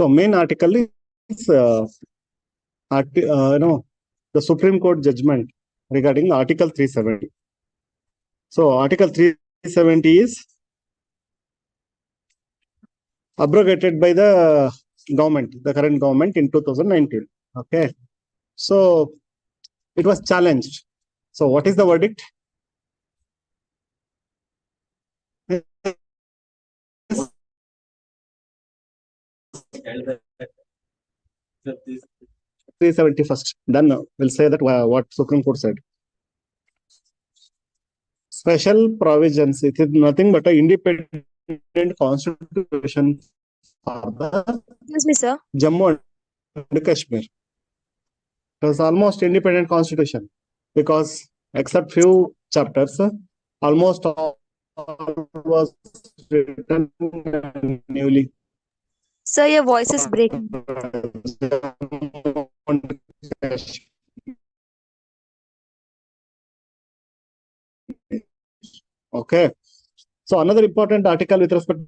So main article is the Supreme Court judgment regarding Article 370. So Article 370 is abrogated by the government, the current government in 2019. Okay. So it was challenged. So what is the verdict? This 370 first. Then we'll say that what Supreme Court said. Special provisions. It is nothing but an independent constitution for the Excuse me, sir. Jammu and Kashmir. It was almost independent constitution because except few chapters, almost all was written newly. Sir, your voice is breaking. Okay. So another important article with respect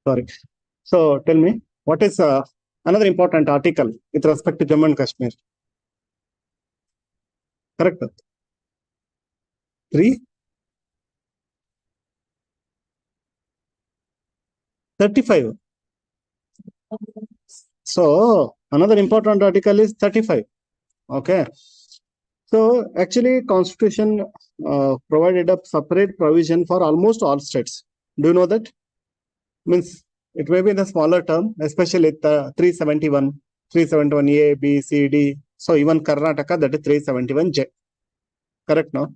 sorry. So tell me, what is another important article with respect to Jammu and Kashmir? Correct. 335. So another important article is 35. Okay. So actually, Constitution provided a separate provision for almost all states. Do you know that? Means it may be in a smaller term, especially the 371, 371A, B, C, D. So even Karnataka, that is 371J. Correct, no?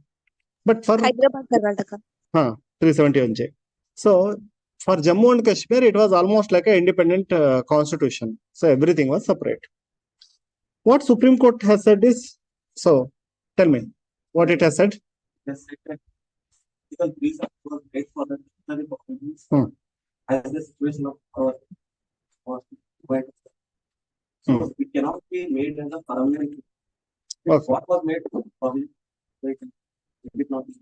But for Hyderabad, Karnataka. 371J. So for Jammu and Kashmir, it was almost like an independent constitution. So everything was separate. What Supreme Court has said is, so tell me what it has said. Yes, because these are great for the performance as the situation of our quite. So it cannot be made as a permanent. Okay. What was made for it did not be.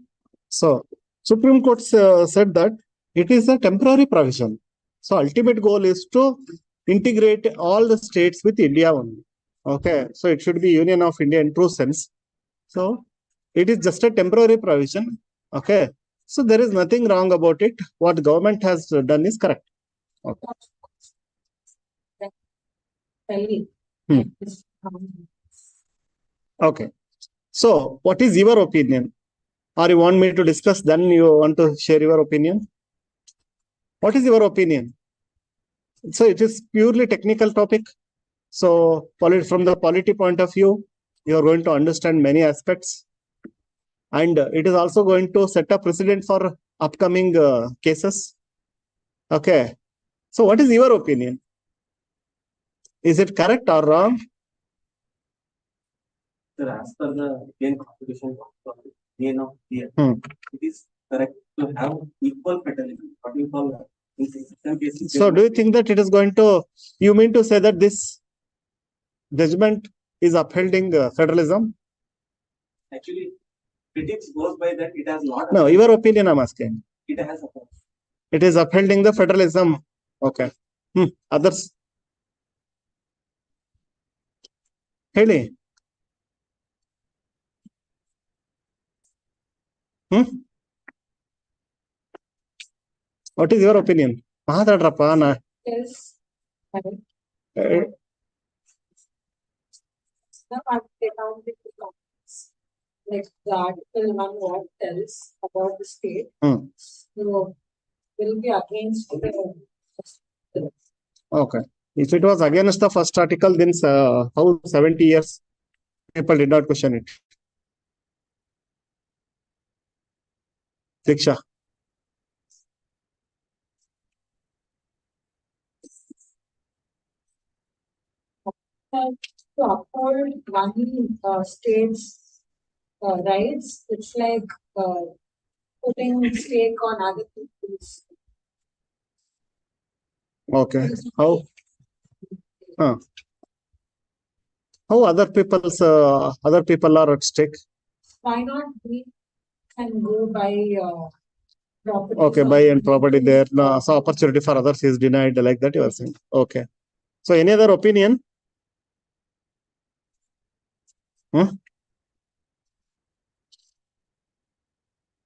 So Supreme Court said that it is a temporary provision. So ultimate goal is to integrate all the states with India only. Okay. So it should be Union of India in true sense. So it is just a temporary provision. Okay. So there is nothing wrong about it. What the government has done is correct. Okay. Hmm. Okay. So, what is your opinion? Or you want me to discuss, then you want to share your opinion? What is your opinion? So, it is purely technical topic. So, from the polity point of view, you are going to understand many aspects. And it is also going to set a precedent for upcoming cases. Okay. So, what is your opinion? Is it correct or wrong? Sir, as per the Indian Constitution, of here, Hmm. it is correct to have equal federalism. What you call in some cases. So, do you think that it is going to, you mean to say that this judgment is upholding federalism? Actually, critics goes by that it has not. No, your opinion I'm asking. It has upheld. It is upholding the federalism. Okay. Others? ಹೇಳಿ. What is your opinion? ಮಾತಾಡ್ರಪ್ಪ ನಾ Yes. Like the article 1 what tells about the state, so will be against the. Okay. If it was against the first article, then how 70 years people did not question it? Diksha. To uphold one state's rights, it's like putting stake on other people's. Okay. How other people are at stake? Why not we can go by property? Okay, buy and property there. No, so opportunity for others is denied, like that you are saying. Okay. So any other opinion?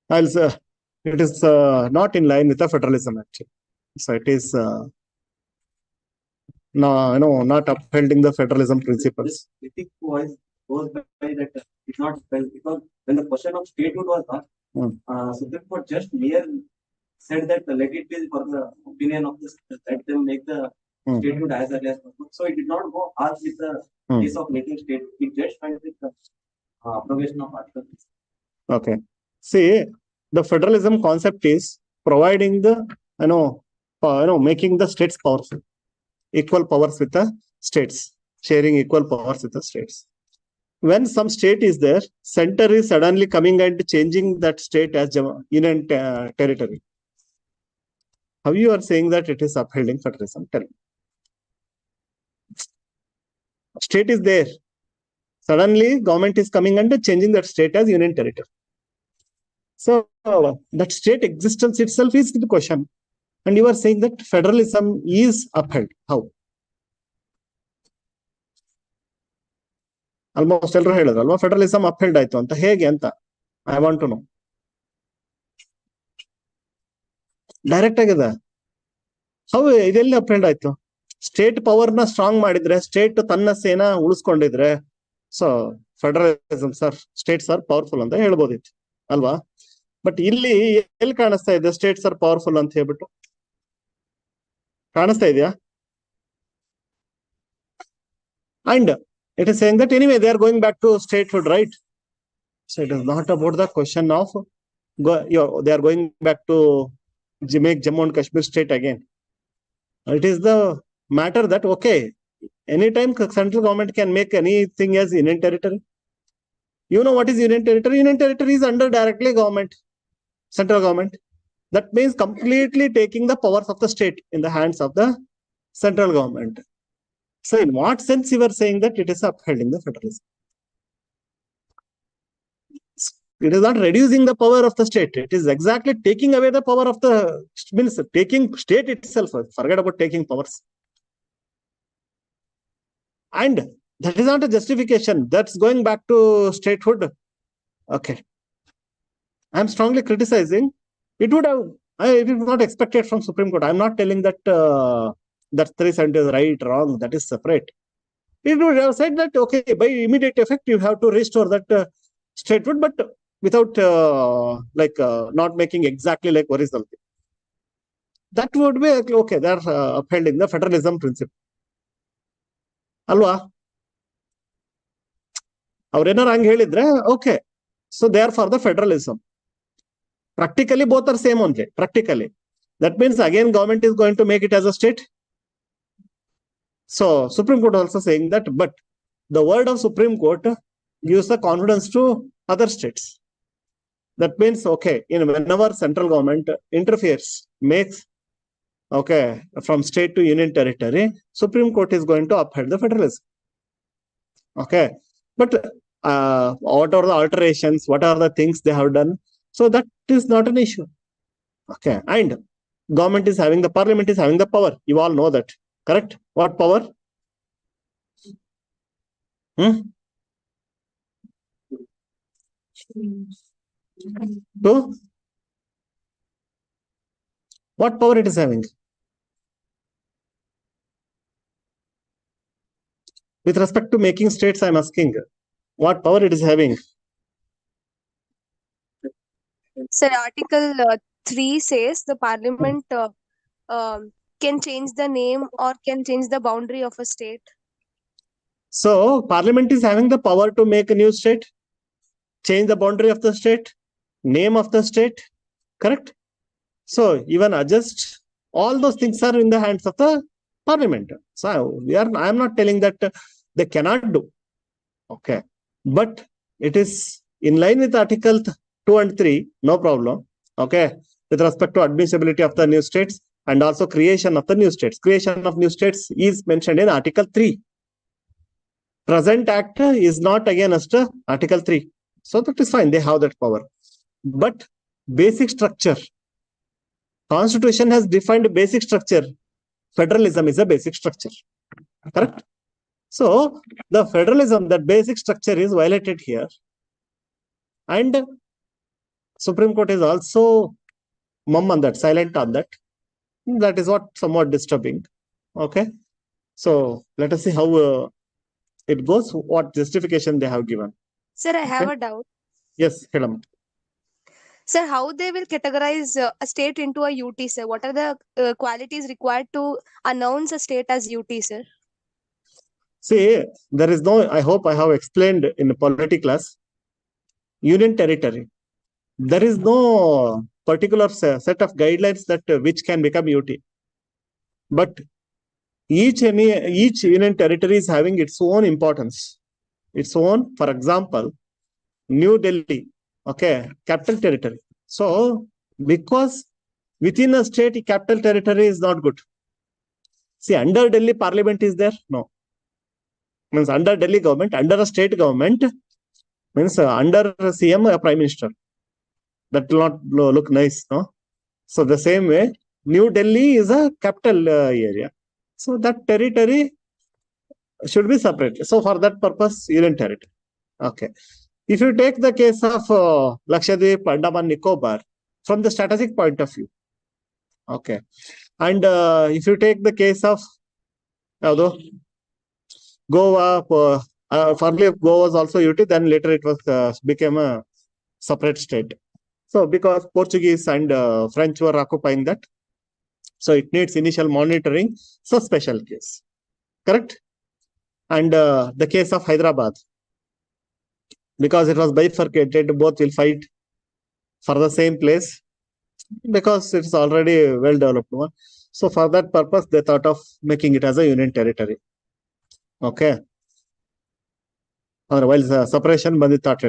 I'll say it is not in line with the federalism actually. So it is not upholding the federalism principles. The critic voice goes by that it's not well, because when the question of statehood was asked, Supreme Court just said that let it be for the opinion of the let them make the statehood as early as possible. So it did not go ask with the case of making state. It just went with the approbation of article. Okay. See, the federalism concept is providing the making the states powerful, equal powers with the states, sharing equal powers with the states. When some state is there, center is suddenly coming and changing that state as union territory. How you are saying that it is upholding federalism? Tell me. State is there. Suddenly, government is coming and changing that state as union territory. So, that state existence itself is the question. And you are saying that federalism is upheld. How? Almost ಎಲ್ಲರೂ ಹೇಳಿದ್ರಲ್ವಾ federalism upheld ಆಯ್ತು ಅಂತ, ಹೇಗೆ ಅಂತ I want to know. Direct ಆಗಿದೆ. How ಇದೆಲ್ಲಿ upheld ಆಯ್ತು? State power ನ strong ಮಾಡಿದ್ರೆ, ಸ್ಟೇಟ್ ತನ್ನ ಸೇನಾ ಉಳಿಸ್ಕೊಂಡಿದ್ರೆ, so federalism sir, states are powerful ಅಂತ ಹೇಳ್ಬೋದಿತ್ತು ಅಲ್ವಾ? ಬಟ್ ಇಲ್ಲಿ ಎಲ್ಲಿ ಕಾಣಿಸ್ತಾ ಇದೆ ಸ್ಟೇಟ್ಸ್ ಆರ್ ಪವರ್ಫುಲ್ ಅಂತ ಹೇಳ್ಬಿಟ್ಟು? ಕಾಣಿಸ್ತಾ ಇದೆಯಾ? And it is saying that anyway they are going back to statehood, right? So it is not about the question of they are going back to make Jammu and Kashmir state again. It is the matter that okay, anytime central government can make anything as union territory. You know what is union territory? Union territory is under directly government, central government. That means completely taking the powers of the state in the hands of the central government. So in what sense you are saying that it is upholding the federalism? It is not reducing the power of the state. It is exactly taking away the power of the means taking state itself. Forget about taking powers. And that is not a justification. That's going back to statehood. Okay. I am strongly criticizing. It would have, it is not expected from Supreme Court. I am not telling that that 370 is right, wrong. That is separate. it would have said that, okay, by immediate effect, you have to restore that statehood, but without not making exactly like original thing. That would be okay. They are upheld the federalism principle. Alwa? ಅವ್ರೇನಾರು ಹಂಗೆ ಹೇಳಿದ್ರೆ okay. So they are for the federalism. Practically both are same only. Practically. That means again government is going to make it as a state. So Supreme Court also saying that, but the word of Supreme Court gives the confidence to other states. That means, okay, whenever central government interferes, makes, okay, from state to union territory, Supreme Court is going to uphold the federalism. Okay, but what are the alterations? What are the things they have done? So that is not an issue. Okay, and government is having, the parliament is having the power. You all know that, correct? What power? To what power it is having? With respect to making states, I am asking, what power it is having? Sir, Article 3 says the Parliament can change the name or can change the boundary of a state. So Parliament is having the power to make a new state, change the boundary of the state, name of the state, correct? So even adjust, all those things are in the hands of the Parliament. So I am not telling that they cannot do. Okay, but it is in line with Article 2 and 3, no problem. Okay, with respect to admissibility of the new states and also creation of the new states. Creation of new states is mentioned in Article 3. Present Act is not against Article 3. So that is fine, they have that power. But basic structure, Constitution has defined basic structure. Federalism is a basic structure, correct? So the federalism, that basic structure is violated here. And Supreme Court is also mum on that, silent on that. That is what somewhat disturbing. Okay. So let us see how it goes, what justification they have given. Sir, I have a doubt. Yes, Helam. Sir, how they will categorize a state into a UT, sir? What are the qualities required to announce a state as UT, sir? See, there is no, I hope I have explained in the polity class, union territory. There is no particular set of guidelines that which can become UT. But each union territory is having its own importance. Its own, for example, New Delhi, okay, capital territory. So, because within a state, capital territory is not good. See, under Delhi Parliament is there? No. Means under Delhi government, under a state government, means under CM, a prime minister. That will not look nice, no? So the same way, New Delhi is a capital area. So that territory should be separate. So for that purpose, union territory. Okay. If you take the case of Lakshadweep, Andaman, Nicobar, from the strategic point of view, okay. And if you take the case of Goa, earlier Goa was also UT, then later it was became a separate state. So because Portuguese and French were occupying that, so it needs initial monitoring. So special case, correct? And the case of Hyderabad, because it was bifurcated, both will fight for the same place because it's already well developed one. So for that purpose, they thought of making it as a union territory. Okay. Otherwise, separation bandit thought.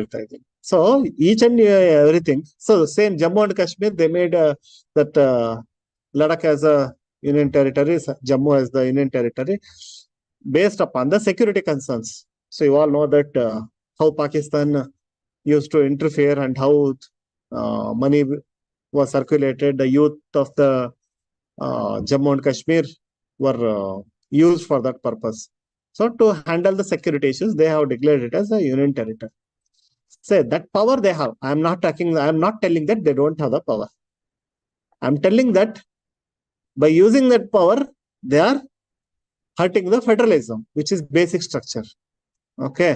So each and everything. So same Jammu and Kashmir, they made that Ladakh as a union territory, Jammu as the union territory, based upon the security concerns. So you all know that how Pakistan used to interfere and how money was circulated. The youth of the Jammu and Kashmir were used for that purpose. So to handle the security issues, they have declared it as a union territory. Say that power they have. I am not telling that they don't have the power. I am telling that by using that power, they are hurting the federalism, which is basic structure. Okay.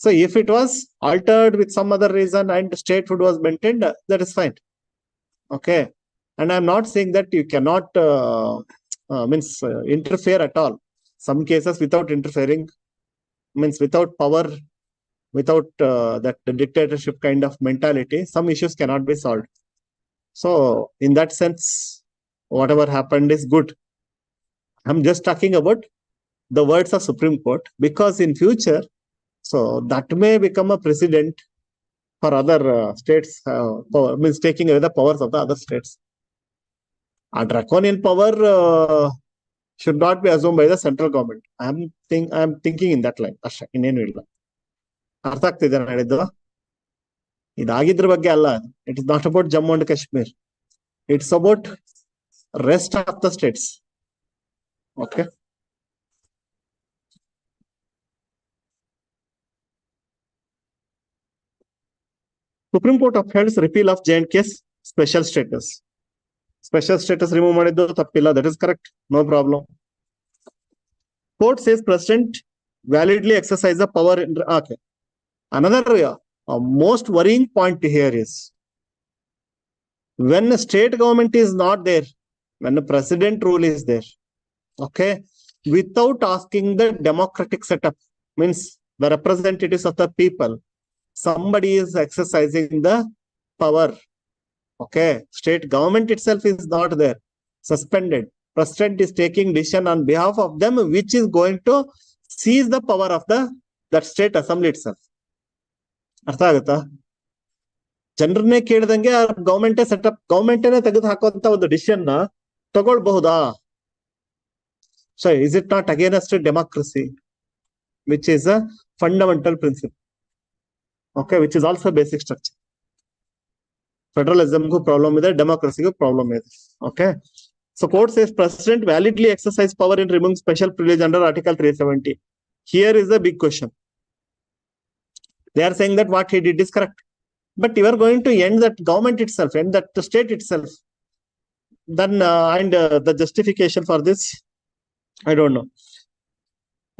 So if it was altered with some other reason and statehood was maintained, that is fine. Okay. And I'm not saying that you cannot interfere at all. Some cases without interfering, means without power, without that dictatorship kind of mentality, some issues cannot be solved. So in that sense, whatever happened is good. I'm just talking about the words of Supreme Court, because in future, so that may become a precedent for other states, means taking away the powers of the other states. A draconian power should not be assumed by the central government. I'm thinking in that line. ಅಷ್ಟೇ, ಇನ್ನೇನು ಇಲ್ಲ. ಅರ್ಥ ಆಗ್ತಿದೆ ನಾನು ಹೇಳಿದ್ದು? ಇದಾಗಿದ್ರ ಬಗ್ಗೆ ಅಲ್ಲ. It is not about Jammu and Kashmir. It's about rest of the states. Okay. Supreme Court upholds repeal of J&K's special status. Special status remove ಮಾಡಿದ್ದು ತಪ್ಪಿಲ್ಲ. That is correct. No problem. Court says President validly exercise the power. Okay. Another most worrying point here is when the state government is not there, when the president rule is there, okay, without asking the democratic setup, means the representatives of the people, somebody is exercising the power. Okay, state government itself is not there, suspended. President is taking decision on behalf of them, which is going to seize the power of that state assembly itself. ಅರ್ಥ ಆಗುತ್ತಾ? ಜನರನ್ನೇ ಕೇಳಿದಂಗೆ ಗವರ್ಮೆಂಟೇ setup, ಗವರ್ಮೆಂಟೇನೆ ತೆಗೆದು ಹಾಕುವಂತ ಒಂದು decision ನ ತಗೊಳ್ಬಹುದಾ? So is it not against democracy, which is a fundamental principle, okay, which is also basic structure. ಫೆಡರಲಿಸಮ್ಗೂ problem ಇದೆ, ಡೆಮಾಕ್ರಸಿಗೂ ಪ್ರಾಬ್ಲಮ್ ಇದೆ. Okay. So court says President validly exercise power in removing special privilege under Article 370. Here is the big question. They are saying that what he did is correct. But you are going to end that government itself, end that the state itself. Then the justification for this, I don't know.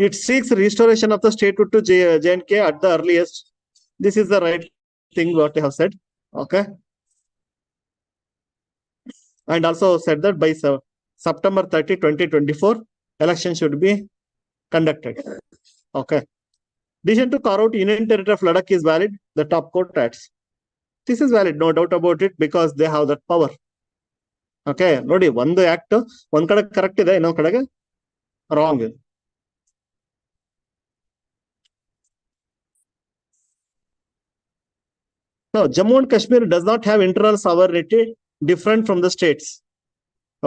It seeks restoration of the statehood to J&K at the earliest. This is the right thing what they have said. Okay. And also said that by September 30, 2024, election should be conducted. Okay. Decision to carve out Union Territory of Ladakh is valid, the top court adds. This is valid, no doubt about it, because they have that power. Okay. Nodi, one act, one kade correct ide, ಇನ್ನೊಂದು ಕಡೆಗೆ wrong. No, Jammu and Kashmir does not have internal sovereignty different from the states.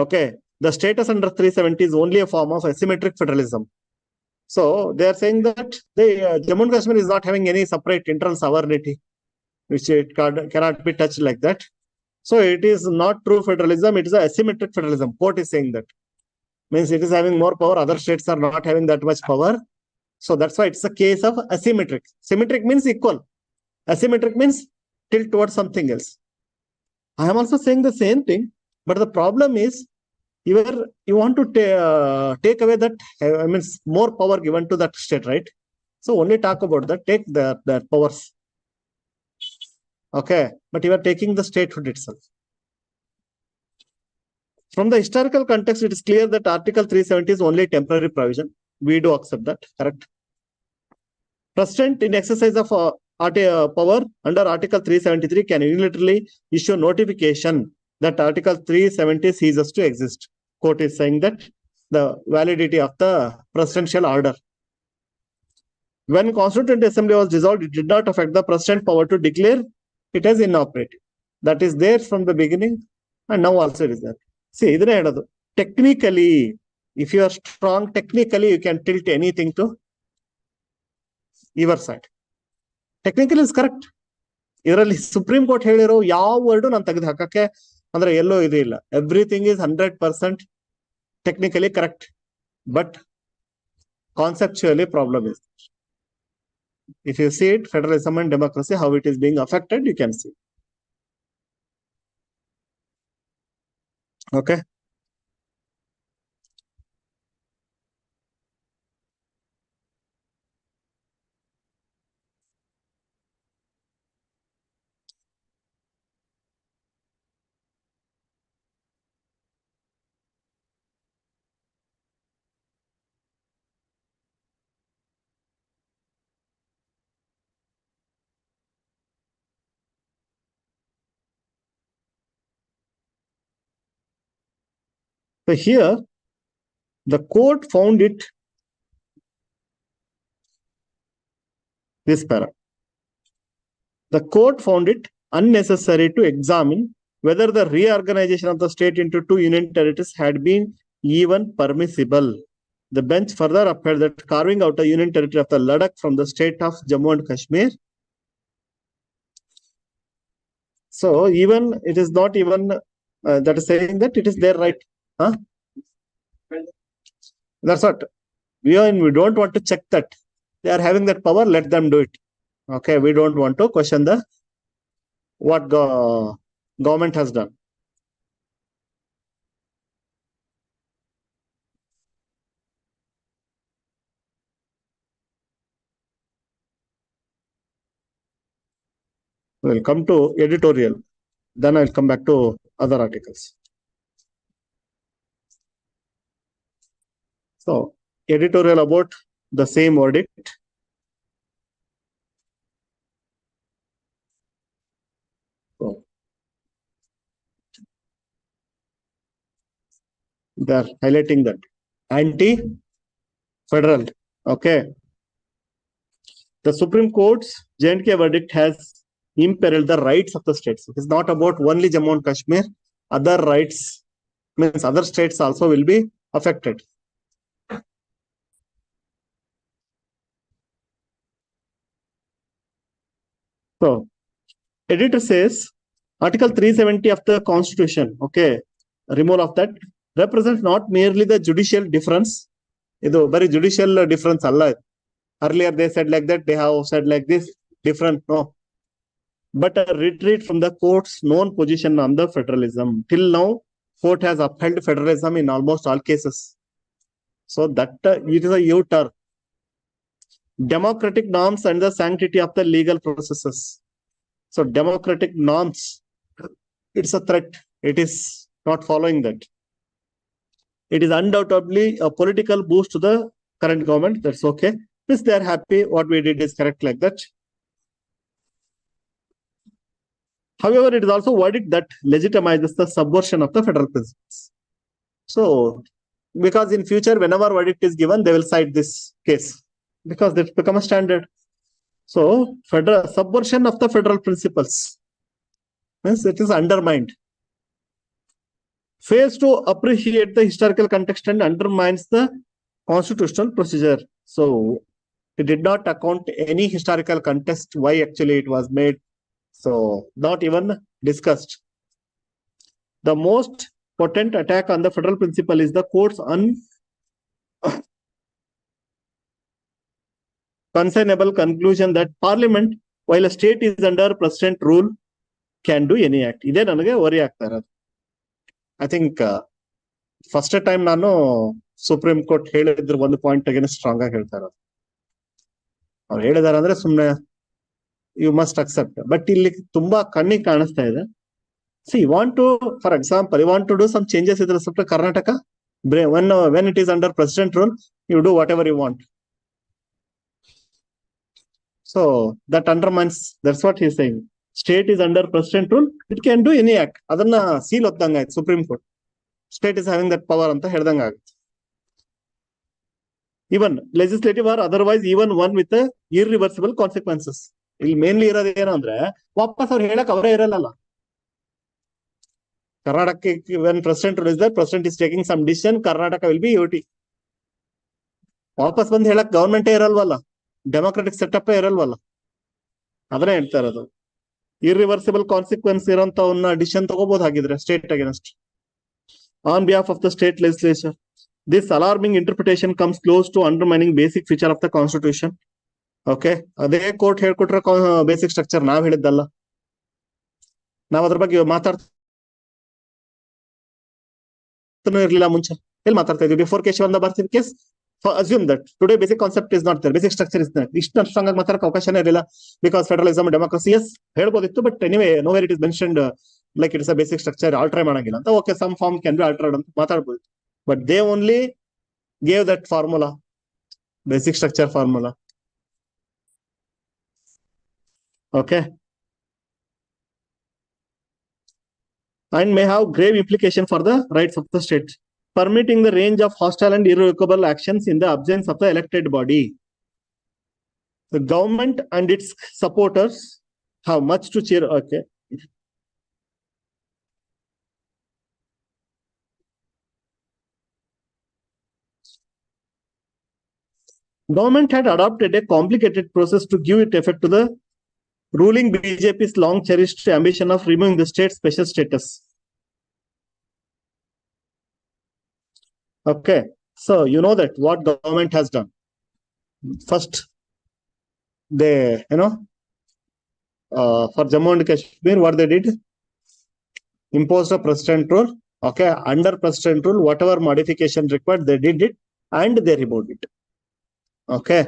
Okay. The status under 370 is only a form of asymmetric federalism. So they are saying that Jammu and Kashmir is not having any separate internal sovereignty, which it cannot be touched like that. So it is not true federalism, it is a asymmetric federalism. Court is saying that. Means it is having more power, other states are not having that much power. So that's why it's a case of asymmetric. Symmetric means equal. Asymmetric means tilt towards something else. I am also saying the same thing, but the problem is you want to take away that, I mean, more power given to that state, right? So only talk about that, take the powers. Okay, but you are taking the statehood itself. From the historical context, it is clear that Article 370 is only temporary provision. We do accept that, correct? President in exercise of power under Article 373 can unilaterally issue notification that Article 370 ceases to exist. Court is saying that the validity of the presidential order. When Constituent Assembly was dissolved, it did not affect the President power to declare it as inoperative. That is there from the beginning, and now also it is there. See, technically, if you are strong, technically you can tilt anything to your side. Technically is correct. ಇದರಲ್ಲಿ supreme court ಹೇಳಿರೋ ಯಾವ word ನಾನು ತೆಗೆದು ಹಾಕಕ್ಕೆ ಅಂದ್ರೆ ಎಲ್ಲೋ ಇದು ಇಲ್ಲ. Everything is 100% technically correct, but conceptually problem is. If you see it, federalism and democracy, how it is being affected, you can see. Okay. So here, the court found it, this para. The court found it unnecessary to examine whether the reorganization of the state into two union territories had been even permissible. The bench further upheld that carving out a union territory of the Ladakh from the state of Jammu and Kashmir. So even it is not even that is saying that it is their right. Huh? That's what we don't want to check that. They are having that power, let them do it. Okay, we don't want to question the what government has done. We'll come to editorial. Then I'll come back to other articles. So, editorial about the same verdict. So, they are highlighting that anti-federal. Okay. The Supreme Court's J&K verdict has imperiled the rights of the states. It is not about only Jammu and Kashmir. Other rights, means other states also will be affected. So, editor says, Article 370 of the Constitution, okay, removal of that, represents not merely the judicial difference. Idu very judicial difference alla. Earlier they said like that, they have said like this, different, no. But a retreat from the court's known position on the federalism. Till now, court has upheld federalism in almost all cases. So that it is a U-turn. Democratic norms and the sanctity of the legal processes. So democratic norms, it's a threat. It is not following that. It is undoubtedly a political boost to the current government. That's okay. Yes, they are happy. What we did is correct like that. However, it is also verdict that legitimizes the subversion of the federal principles. So, because in future, whenever verdict is given, they will cite this case because that's become a standard. So, federal subversion of the federal principles means it is undermined. Fails to appreciate the historical context and undermines the constitutional procedure. So, it did not account any historical context why actually it was made. So, not even discussed. The most potent attack on the federal principle is the court's unconsignable conclusion that Parliament, while a state is under president rule, can do any act. Ide nanage worry aagta iradu. I think first time ನಾನು supreme court ಹೇಳಿದ್ರು ಒಂದು point again strong ಆಗಿ ಹೇಳ್ತಾ ಇರೋದು. ಅವ್ರು ಹೇಳಿದಾರೆ ಅಂದ್ರೆ ಸುಮ್ಮನೆ ಯು ಮಸ್ಟ್ ಅಕ್ಸೆಪ್ಟ್. ಬಟ್ ಇಲ್ಲಿ ತುಂಬಾ ಕಣ್ಣಿಗೆ ಕಾಣಿಸ್ತಾ ಇದೆ. See, you want to, for example, you want to do some changes with respect to Karnataka. When it is under president rule, you do whatever you want. So that undermines. That's what he's saying. State is under president rule. It can do any act. Adanna seal oddanga ಆಯ್ತು Supreme Court. State is having that power ಅಂತ ಹೇಳ್ದಂಗ ಆಗುತ್ತೆ. Even legislative or otherwise, even one with the irreversible consequences. ಇಲ್ಲಿ mainly ಇರೋದು ಏನು ಅಂದ್ರೆ ವಾಪಸ್ ಅವ್ರು ಹೇಳಕ್ ಅವರೇ ಇರಲ್ಲ. Karnataka, when president is there, president is taking some decision, Karnataka will be UT. ವಾಪಸ್ ಬಂದು ಹೇಳಕ್ ಗವರ್ಮೆಂಟೇ ಇರಲ್ವಲ್ಲ, ಡೆಮೋಕ್ರೆಟಿಕ್ ಸೆಟಪ್ ಇರಲ್ವಲ್ಲ, ಅದನ್ನೇ ಹೇಳ್ತಾ ಇರೋದು. ಇರ್ರಿವರ್ಸಿಬಲ್ ಕಾನ್ಸಿಕ್ವೆನ್ಸ್ ಇರೋಂಥವನ್ನ ಡಿಸಿಷನ್ ತಗೋಬಹುದು ಹಾಗಿದ್ರೆ state against on behalf of the state legislature. This alarming interpretation comes close to undermining basic feature of the constitution. Okay, ಅದೇ court ಹೇಳ್ಕೊಟ್ರೆ ಬೇಸಿಕ್ ಸ್ಟ್ರಕ್ಚರ್ ನಾವ್ ಹೇಳಿದ್ದಲ್ಲ. ನಾವ್ ಅದ್ರ ಬಗ್ಗೆ ಮಾತಾಡ್ತಾ ಇರ್ಲಿಲ್ಲ ಮುಂಚೆ. ಎಲ್ಲಿ ಮಾತಾಡ್ತಾ ಇದ್ವಿ before Kesavananda Bharati case. Assume that today basic concept is not there, basic structure is not. ಇಷ್ಟು ಸ್ಟ್ರಾಂಗ್ ಆಗಿ ಮಾತಾಡಕ್ಕೆ ಅವಕಾಶನೇ ಇರಲಿಲ್ಲ ಬಿಕಾಸ್ ಫೆಡರಲಿಸಮ್ ಡೆಮೋಕ್ರಸಿ ಎಸ್ ಹೇಳ್ಬೋದಿತ್ತು. But anyway nowhere it is mentioned like it's a basic structure, alter ಮಾಡಂಗಿಲ್ಲ ಅಂತ. Okay, some form can be altered ಅಂತ ಮಾತಾಡ್ಬೋದು. But they only gave that formula, basic structure formula. Okay, and may have grave implication for the rights of the state. permitting the range of hostile and irrevocable actions in the absence of the elected body. The government and its supporters have much to cheer. Okay. Government had adopted a complicated process to give it effect to the ruling BJP's long cherished ambition of removing the state special status. Okay, so you know that what government has done. First, they, for Jammu and Kashmir, what they did, imposed a president rule. Okay, under president rule, whatever modification required, they did it and they removed it. Okay,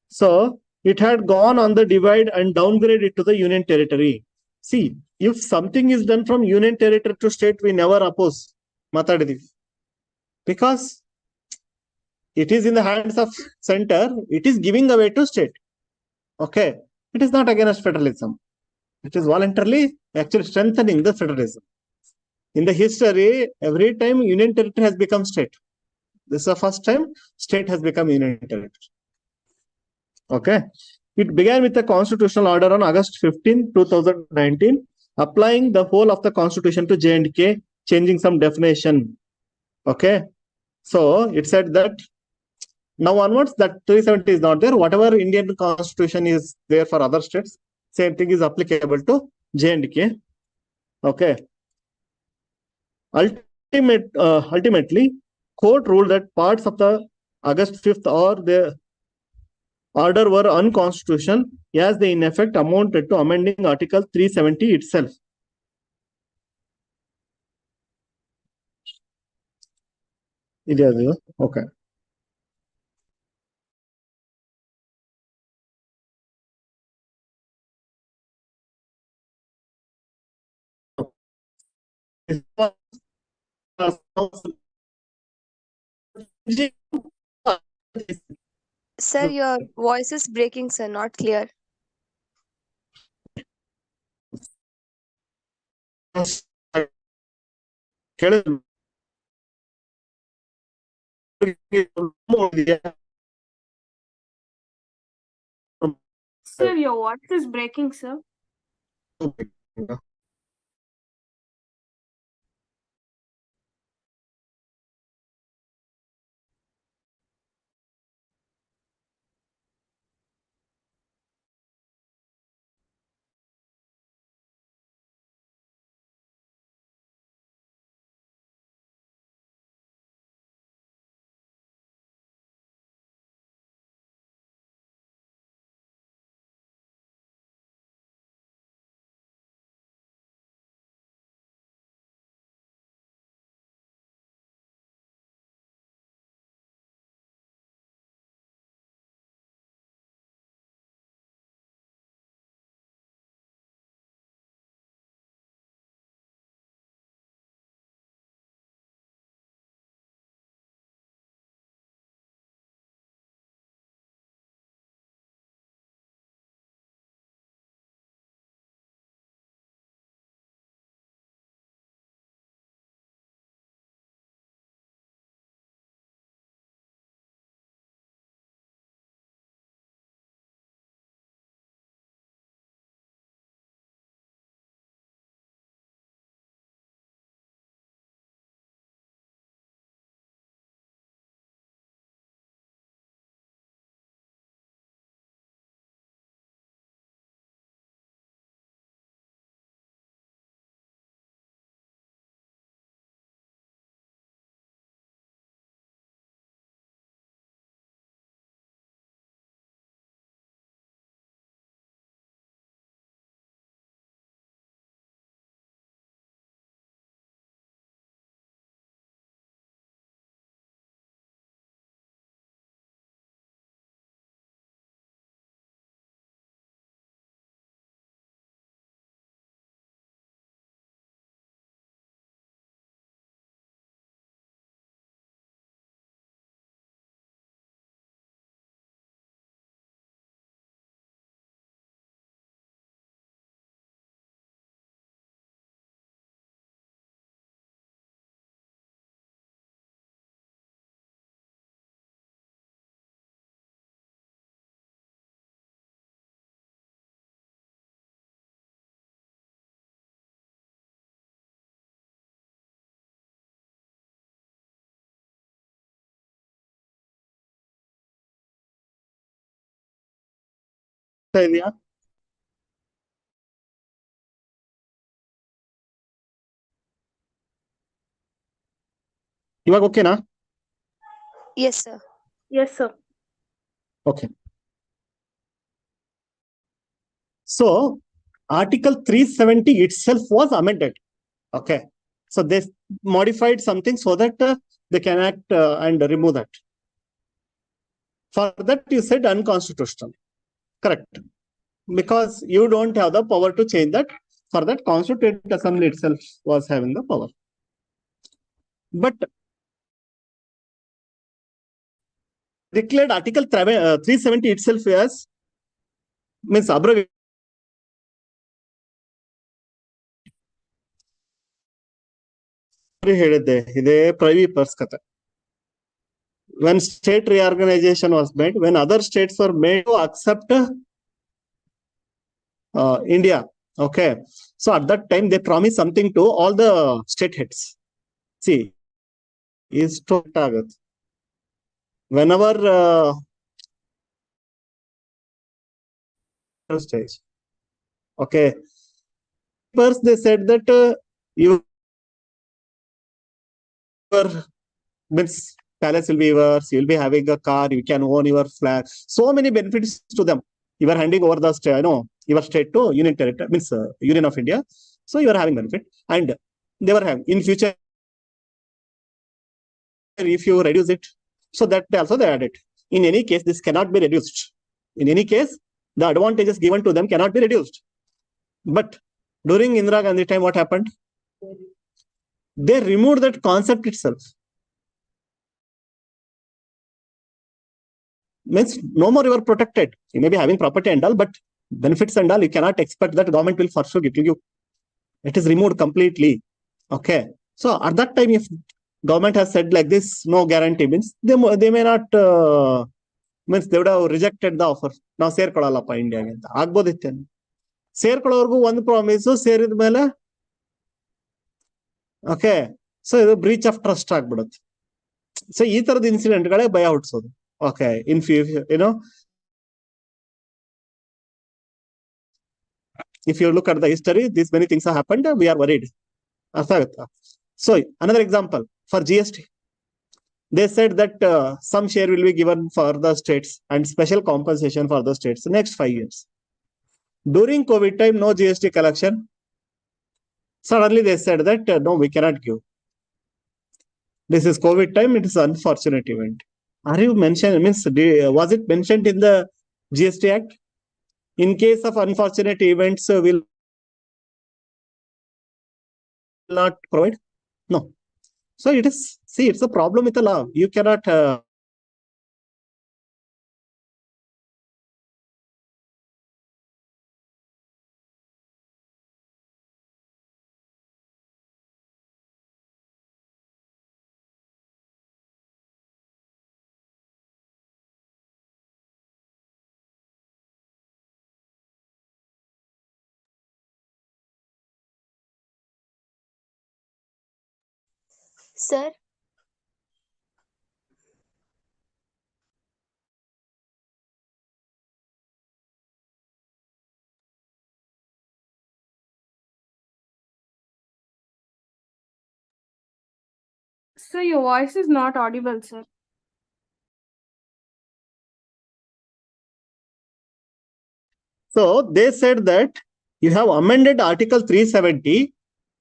so it had gone on the divide and downgraded to the union territory. See, if something is done from union territory to state, we never oppose. Matadidi. Because it is in the hands of center, it is giving away to state. Okay, it is not against federalism. It is voluntarily actually strengthening the federalism. In the history, every time union territory has become state. This is the first time state has become union territory. Okay. It began with the constitutional order on August 15, 2019, applying the whole of the constitution to J&K, changing some definition. Okay. So it said that now onwards that 370 is not there. Whatever Indian constitution is there for other states, same thing is applicable to J&K. Okay. Ultimately, court ruled that parts of the August 5th or the order were unconstitutional as they in effect amounted to amending Article 370 itself. Okay. Sir, your voice is breaking, sir, not clear. Sir, your voice is breaking, sir. ಇದೆಯಾ? ಇವಾಗ ಓಕೆನಾ? Yes, sir. Yes, sir. Okay. So Article 370 itself was amended. Okay. So they modified something so that they can act and remove that. For that you said unconstitutional. Correct. Because you don't have the power to change that. For that, Constituent Assembly itself was having the power. But declared Article 370 itself as means abrogation. ಹೇಳಿದ್ದೆ ಇದೇ privy purse ಕತೆ. When state reorganization was made, when other states were made to accept India, okay, so at that time they promised something to all the state heads. See, is to whenever stage, okay, first they said that your means palace will be yours, you will be having a car, you can own your flat, so many benefits to them. You are handing over the state, your state to union territory, means Union of India. So you are having benefit, and they were having in future if you reduce it, so that also they added. In any case, this cannot be reduced. In any case, the advantages given to them cannot be reduced. But during Indira Gandhi time, what happened? They removed that concept itself. Means no more you are protected. You may be having property and all, but benefits and all, you cannot expect that government will for sure give you. It is removed completely. Okay. So at that time, if government has said like this, no guarantee, means they may not means they would have rejected the offer. ನಾವು ಸೇರ್ಕೊಳ್ಳಲ್ಲಪ್ಪ ಇಂಡಿಯಾಗೆ ಅಂತ ಆಗ್ಬೋದಿತ್ತೇನು? ಸೇರ್ಕೊಳ್ಳೋರ್ಗು ಒಂದು promise, ಸೇರಿದ ಮೇಲೆ okay, so ಇದು breach of trust ಆಗ್ಬಿಡುತ್ತೆ. So ಈ ತರದ ಇನ್ಸಿಡೆಂಟ್ಗಳೇ ಭಯ ಹುಟ್ಟಿಸೋದು. Okay, in future if you look at the history, these many things have happened, we are worried. So another example for GST, they said that some share will be given for the states and special compensation for the states the next 5 years. During COVID time, no GST collection. Suddenly they said that no, we cannot give. This is COVID time, it is an unfortunate event. Are you mentioned, means was it mentioned in the GST Act? In case of unfortunate events, will not provide? No. So it is, see, it's a problem with the law. You cannot Sir, Sir, your voice is not audible, sir. So they said that you have amended Article 370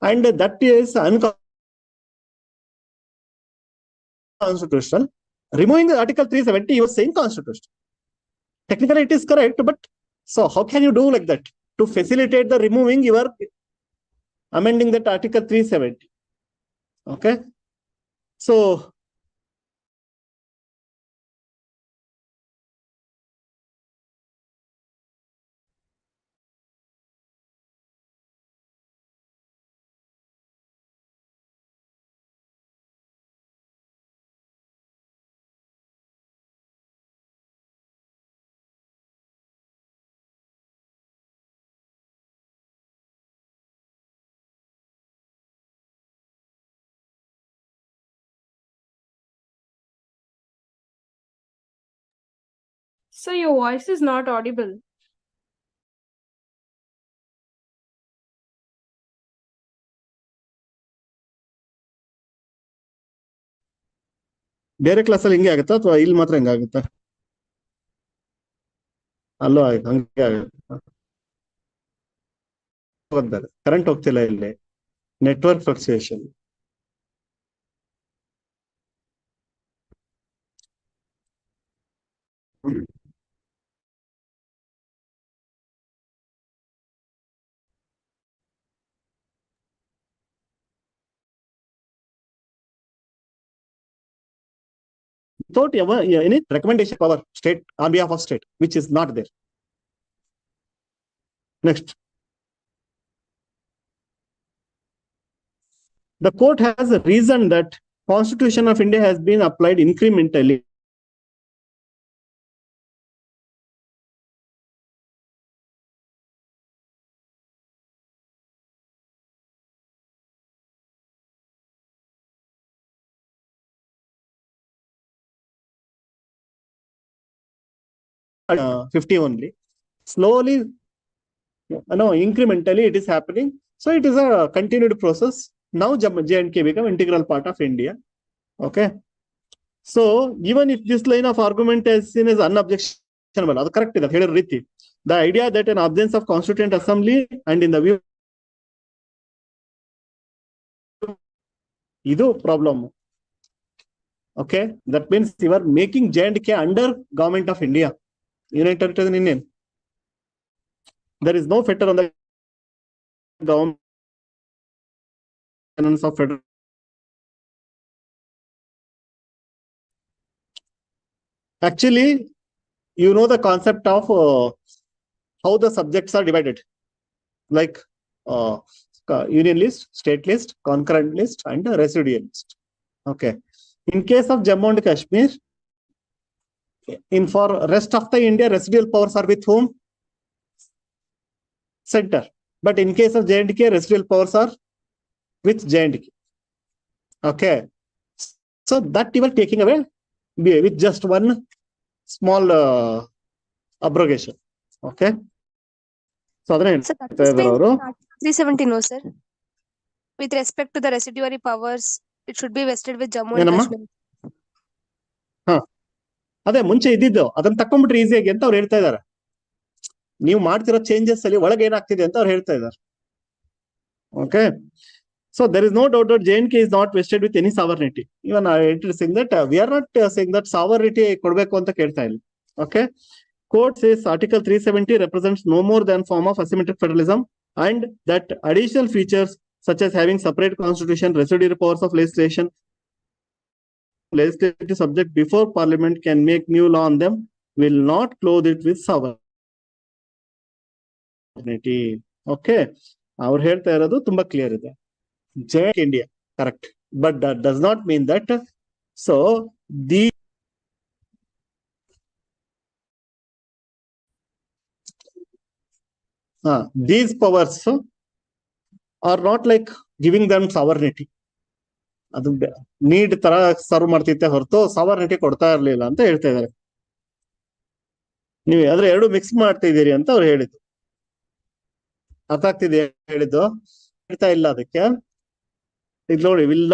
and that is unconstitutional. Removing the Article 370, you are saying constitutional. Technically it is correct, but so how can you do like that? To facilitate the removing, you are amending that Article 370. Okay. So Sir, your voice is not audible. ಬೇರೆ ಕ್ಲಾಸಲ್ಲಿ ಹಿಂಗೆ ಆಗುತ್ತಾ ಅಥವಾ ಇಲ್ಲಿ ಮಾತ್ರ ಹಿಂಗೆ ಆಗುತ್ತಾ? ಅಲ್ಲೂ ಹಂಗೆ ಆಗುತ್ತೆ. ಕರೆಂಟ್ ಹೋಗ್ತಿಲ್ಲ ಇಲ್ಲಿ, network fluctuation. Without any recommendation power state on behalf of state, which is not there. Next, the court has reasoned that Constitution of India has been applied incrementally at 50 only. Slowly, no, incrementally it is happening. So it is a continued process. Now J&K become integral part of India. Okay. So even if this line of argument is seen as unobjectionable, that's correct. The idea that an absence of constituent assembly and in the view idu problem. Okay, that means you are making J&K under government of India, United Territories and Indian. There is no fetter on the government of federal. Actually, you know the concept of how the subjects are divided, like union list, state list, concurrent list, and residual list. Okay. In case of Jammu and Kashmir, for rest of the India, residual powers are with whom? Center. But in case of J&K, residual powers are with J&K. Okay. So that you are taking away with just one small abrogation. Okay. So Sir, that is being 370, no, sir. With respect to the residuary powers, it should be vested with Jammu and Kashmir. ಅದೇ ಮುಂಚೆ ಇದ್ದಿದ್ದು ಅದನ್ನ ತಕೊಂಡ್ಬಿಟ್ರೆ ಈಸಿಯಾಗಿ ಅಂತ ಅವ್ರು ಹೇಳ್ತಾ ಇದಾರೆ. ನೀವು ಮಾಡ್ತಿರೋ ಚೇಂಜಸ್ ಅಲ್ಲಿ ಒಳಗೆ ಏನಾಗ್ತಿದೆ ಅಂತ ಅವ್ರು ಹೇಳ್ತಾ ಇದ್ದಾರೆ. Okay. So there is no doubt that J&K is not vested with any sovereignty. Even I am saying that we are not saying that sovereignty ಕೊಡಬೇಕು ಅಂತ ಕೇಳ್ತಾ ಇಲ್ಲ. Okay. Court says Article 370 represents no more than form of asymmetric federalism, and that additional features such as having separate constitution, residuary powers of legislative subject before parliament can make new law on them will not clothe it with sovereignty. Okay. ಅವ್ರು ಹೇಳ್ತಾ ಇರೋದು ತುಂಬಾ clear ಇದೆ. India, correct. But that does not mean that. So these powers are not like giving them sovereignty. ಅದು need ತರ serve ಮಾಡ್ತಿತ್ತೆ ಹೊರತು sovereignty ಕೊಡ್ತಾ ಇರ್ಲಿಲ್ಲ ಅಂತ ಹೇಳ್ತಾ ಇದಾರೆ. ನೀವು ಆದ್ರೆ ಎರಡು ಮಿಕ್ಸ್ ಮಾಡ್ತಾ ಇದೀರಿ ಅಂತ ಅವ್ರು ಹೇಳಿದ್ದು. ಅರ್ಥ ಆಗ್ತಿದೆ ಹೇಳಿದ್ದು? ಹೇಳ್ತಾ ಇಲ್ಲ ಅದಕ್ಕೆ. ಇದು ನೋಡಿ, ವಿಲ್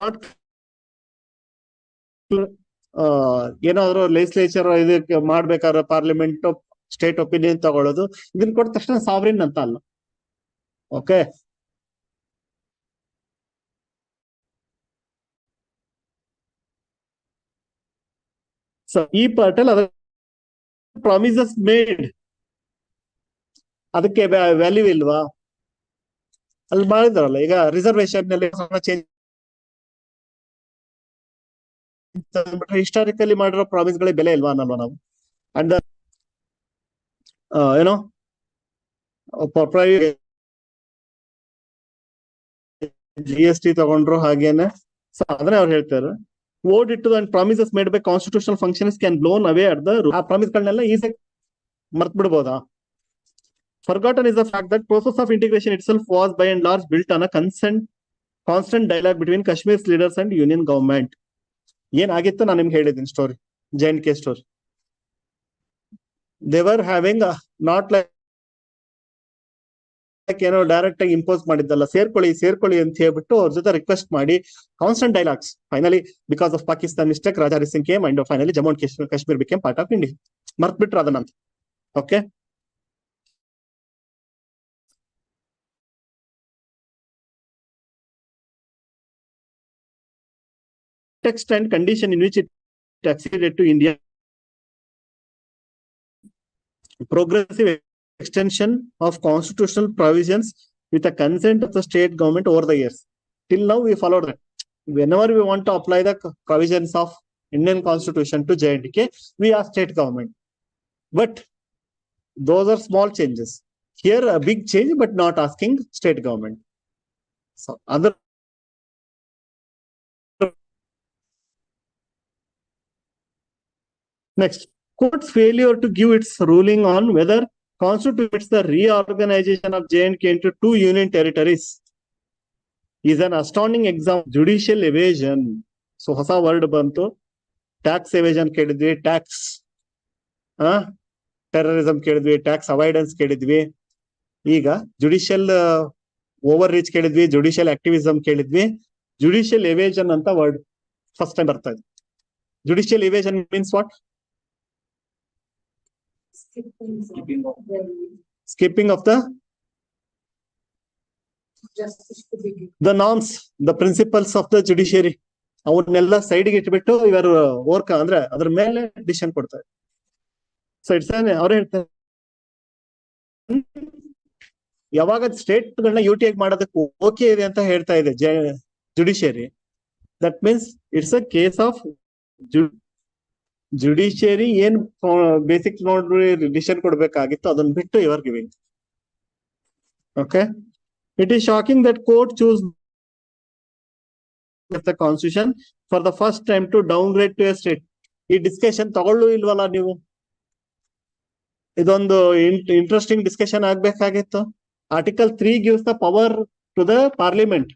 ನಾಟ್ ಏನಾದ್ರು ಲೆಜಿಸ್ಲೇಚರ್ ಇದಕ್ಕೆ ಮಾಡ್ಬೇಕಾದ್ರೆ ಪಾರ್ಲಿಮೆಂಟ್ ಸ್ಟೇಟ್ ಒಪಿನಿಯನ್ ತಗೊಳ್ಳೋದು, ಇದನ್ನ ಕೊಟ್ಟ ತಕ್ಷಣ ಸಾವರಿನ್ ಅಂತ ಅಲ್ಲ. ಓಕೆ. ಸೊ ಈ ಪಾರ್ಟ್ ಅಲ್ಲಿ ಅದಕ್ಕೆ ಪ್ರಾಮಿಸಸ್ ಮೇಡ್, ಅದಕ್ಕೆ ವ್ಯಾಲ್ಯೂ ಇಲ್ವಾ? ಅಲ್ಲಿ ಮಾಡಿದಾರಲ್ಲ ಈಗ ರಿಸರ್ವೇಶನ್ ಚೇಂಜ್ ಹಿಸ್ಟಾರಿಕಲಿ ಮಾಡಿರೋ ಪ್ರಾಮಿಸ್ ಗಳಿಗೆ ಬೆಲೆ ಇಲ್ವಾ ಅನ್ನಲ್ವಾ ನಾವು? ಅಂಡ್ ಏನೋ GST ತಗೊಂಡ್ರು ಹಾಗೇನೆ. ಸೊ ಅದನ್ನೇ ಅವ್ರು ಹೇಳ್ತಾರೆ, ಓಡ್ it and promises made by constitutional functions can blown away at the ಆ ಪ್ರಾಮಿಸ್ ಗಳನ್ನೆಲ್ಲ ಈಸಿಯಾಗಿ ಮರ್ತ್ ಬಿಡ್ಬೋದಾ? Forgotten is the fact that process of integration itself was by and large built on a constant dialogue between Kashmir's leaders and union government. ಏನಾಗಿತ್ತು ನಾನು ನಿಮ್ಗೆ ಹೇಳಿದ್ದೀನಿ story, J&K story. They were having not like ಏನೋ direct ಆಗಿ impose ಮಾಡಿದ್ದಲ್ಲ, ಸೇರ್ಕೊಳ್ಳಿ ಅಂತ ಹೇಳ್ಬಿಟ್ಟು ಅವ್ರ ಜೊತೆ ರಿಕ್ವೆಸ್ಟ್ ಮಾಡಿ constant dialogues. Finally because of Pakistan mistake Raja Hari Singh came and finally Jammu and Kashmir became part of India. ಮರ್ತ್ ಬಿಟ್ರು ಅದನ್ನಂತ. Okay, text and condition in which it acceded to India. Progressive extension of constitutional provisions with the consent of the state government over the years. Till now we followed that. Whenever we want to apply the provisions of Indian constitution to J&K, we ask state government. But those are small changes. Here a big change, but not asking state government. So other next, court's failure to give its ruling on whether constitutes the reorganization of J&K into 2 union territories is an astounding example of judicial evasion. So ಹೊಸ word ಬಂತು, tax evasion ಕೇಳಿದ್ವಿ, tax terrorism ಕೇಳಿದ್ವಿ, tax avoidance ಕೇಳಿದ್ವಿ, ಈಗ judicial overreach ಕೇಳಿದ್ವಿ, judicial activism ಕೇಳಿದ್ವಿ, judicial evasion ಅಂತ word first time ಬರ್ತಾ ಇದೆ. Judicial evasion means what? Skipping of the norms, the principles of the judiciary. ಅವನ್ನೆಲ್ಲ ಸೈಡ್ಗೆ ಇಟ್ಬಿಟ್ಟು ಇವರು ವರ್ಕ್ ಅಂದ್ರೆ ಅದ್ರ ಮೇಲೆ ಡಿಸಿಷನ್ ಕೊಡ್ತಾರೆ. ಸೊ ಇಟ್ಸ್ ಅವ್ರು ಹೇಳ್ತಾರೆ, ಯಾವಾಗ ಸ್ಟೇಟ್ ಗಳನ್ನ ಯುಟಿಐ ಮಾಡೋದಕ್ಕೆ ಓಕೆ ಇದೆ ಅಂತ ಹೇಳ್ತಾ ಇದೆ judiciary, that means it's a case of judiciary ಏನ್ ಬೇಸಿಕ್ ನೋಡಿ ಡಿಸಿಷನ್ ಕೊಡ್ಬೇಕಾಗಿತ್ತು ಅದನ್ನ ಬಿಟ್ಟು ಇವರ್ giving. Okay, it is shocking that court choose the constitution for the first time to downgrade to a state. ಈ ಡಿಸ್ಕಷನ್ ತಗೊಳ್ಳೂ ಇಲ್ವಲ್ಲ ನೀವು? ಇದೊಂದು ಇಂಟ್ರೆಸ್ಟಿಂಗ್ ಡಿಸ್ಕಷನ್ ಆಗ್ಬೇಕಾಗಿತ್ತು. Article 3 gives the power to the parliament.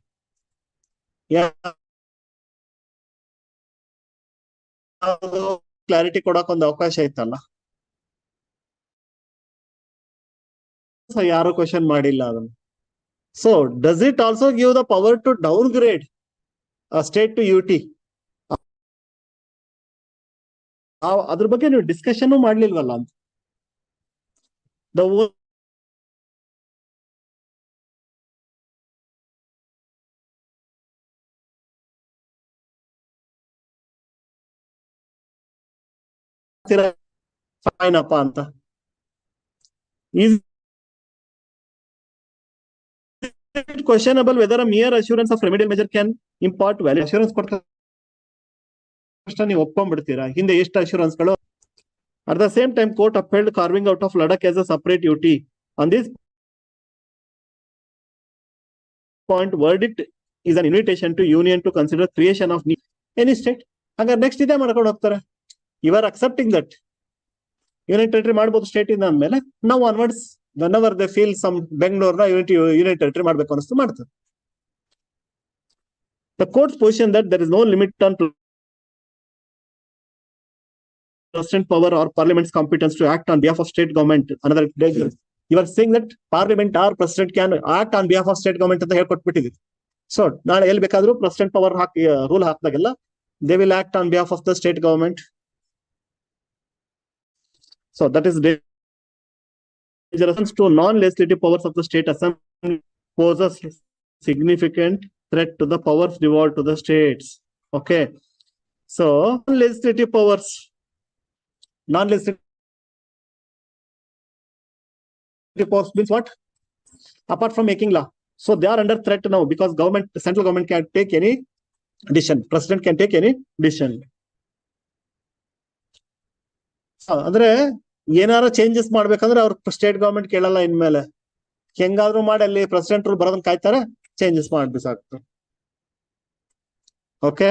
Clarity ಕೊಡಕ್ ಒಂದು ಅವಕಾಶ ಇತ್ತಲ್ಲ, ಯಾರು ಕ್ವಶನ್ ಮಾಡಿಲ್ಲ ಅದನ್ನು. So does it also give the power to downgrade state to UT? ಅದ್ರ ಬಗ್ಗೆ ನೀವು ಡಿಸ್ಕಷನ್ ಮಾಡ್ಲಿಲ್ವಲ್ಲ ಅಂತ. ಫೈನ್ ಅಪ್ಪ ಅಂತ is it questionable whether a mere assurance of remedial measure can impart value? Assurance ಕೊಡ್ತಾ ನೀವು ಒಪ್ಕೊಂಡ್ಬಿಡ್ತೀರಾ? ಹಿಂದೆ ಎಷ್ಟು ಅಶ್ಯೂರೆನ್ಸ್ ಗಳು. At the same time court upheld carving out of Ladakh as a separate UT. On this point verdict is an invitation to union to consider creation of any state. ಹಾಗಾದ್ರೆ next ಇದೇ ಮಾಡ್ಕೊಂಡು ಹೋಗ್ತಾರೆ. You are accepting that union territory ಮಾಡ್ಬೋದು state ಇಂದ ಅಂದ್ಮೇಲೆ ನಾವು onwards whenever they feel some ಬೆಂಗಳೂರ್ನ union territory ಮಾಡ್ಬೇಕು ಅನಿಸ್ತು ಮಾಡ್ತಾರೆ. The court's position that there is no limit on president power or parliament's competence to act on behalf of state government. Another you are saying that parliament or president can act on behalf of state government ಅಂತ ಹೇಳ್ಕೊಟ್ಬಿಟ್ಟಿದೆ. So ನಾಳೆ ಎಲ್ಲಿ ಬೇಕಾದ್ರೂ president power ಹಾಕಿ rule ಹಾಕಿದಾಗೆಲ್ಲ they will act on behalf of the state government. So that is reference to non-legislative powers of the state assembly poses significant threat to the powers devolved to the states. Okay, so non-legislative powers means what? Apart from making law, so they are under threat now because central government can take any decision, president can take any decision. ಅಂದ್ರೆ ಏನಾರ changes ಮಾಡ್ಬೇಕಂದ್ರೆ ಅವ್ರ state government ಕೇಳಲ್ಲ ಇನ್ಮೇಲೆ. ಹೆಂಗಾದ್ರೂ ಮಾಡಿ ಅಲ್ಲಿ president rule ಬರೋದನ್ನ ಕಾಯ್ತಾರೆ, changes ಮಾಡ್ಬೇಕಾಗ್ತದೆ. Okay,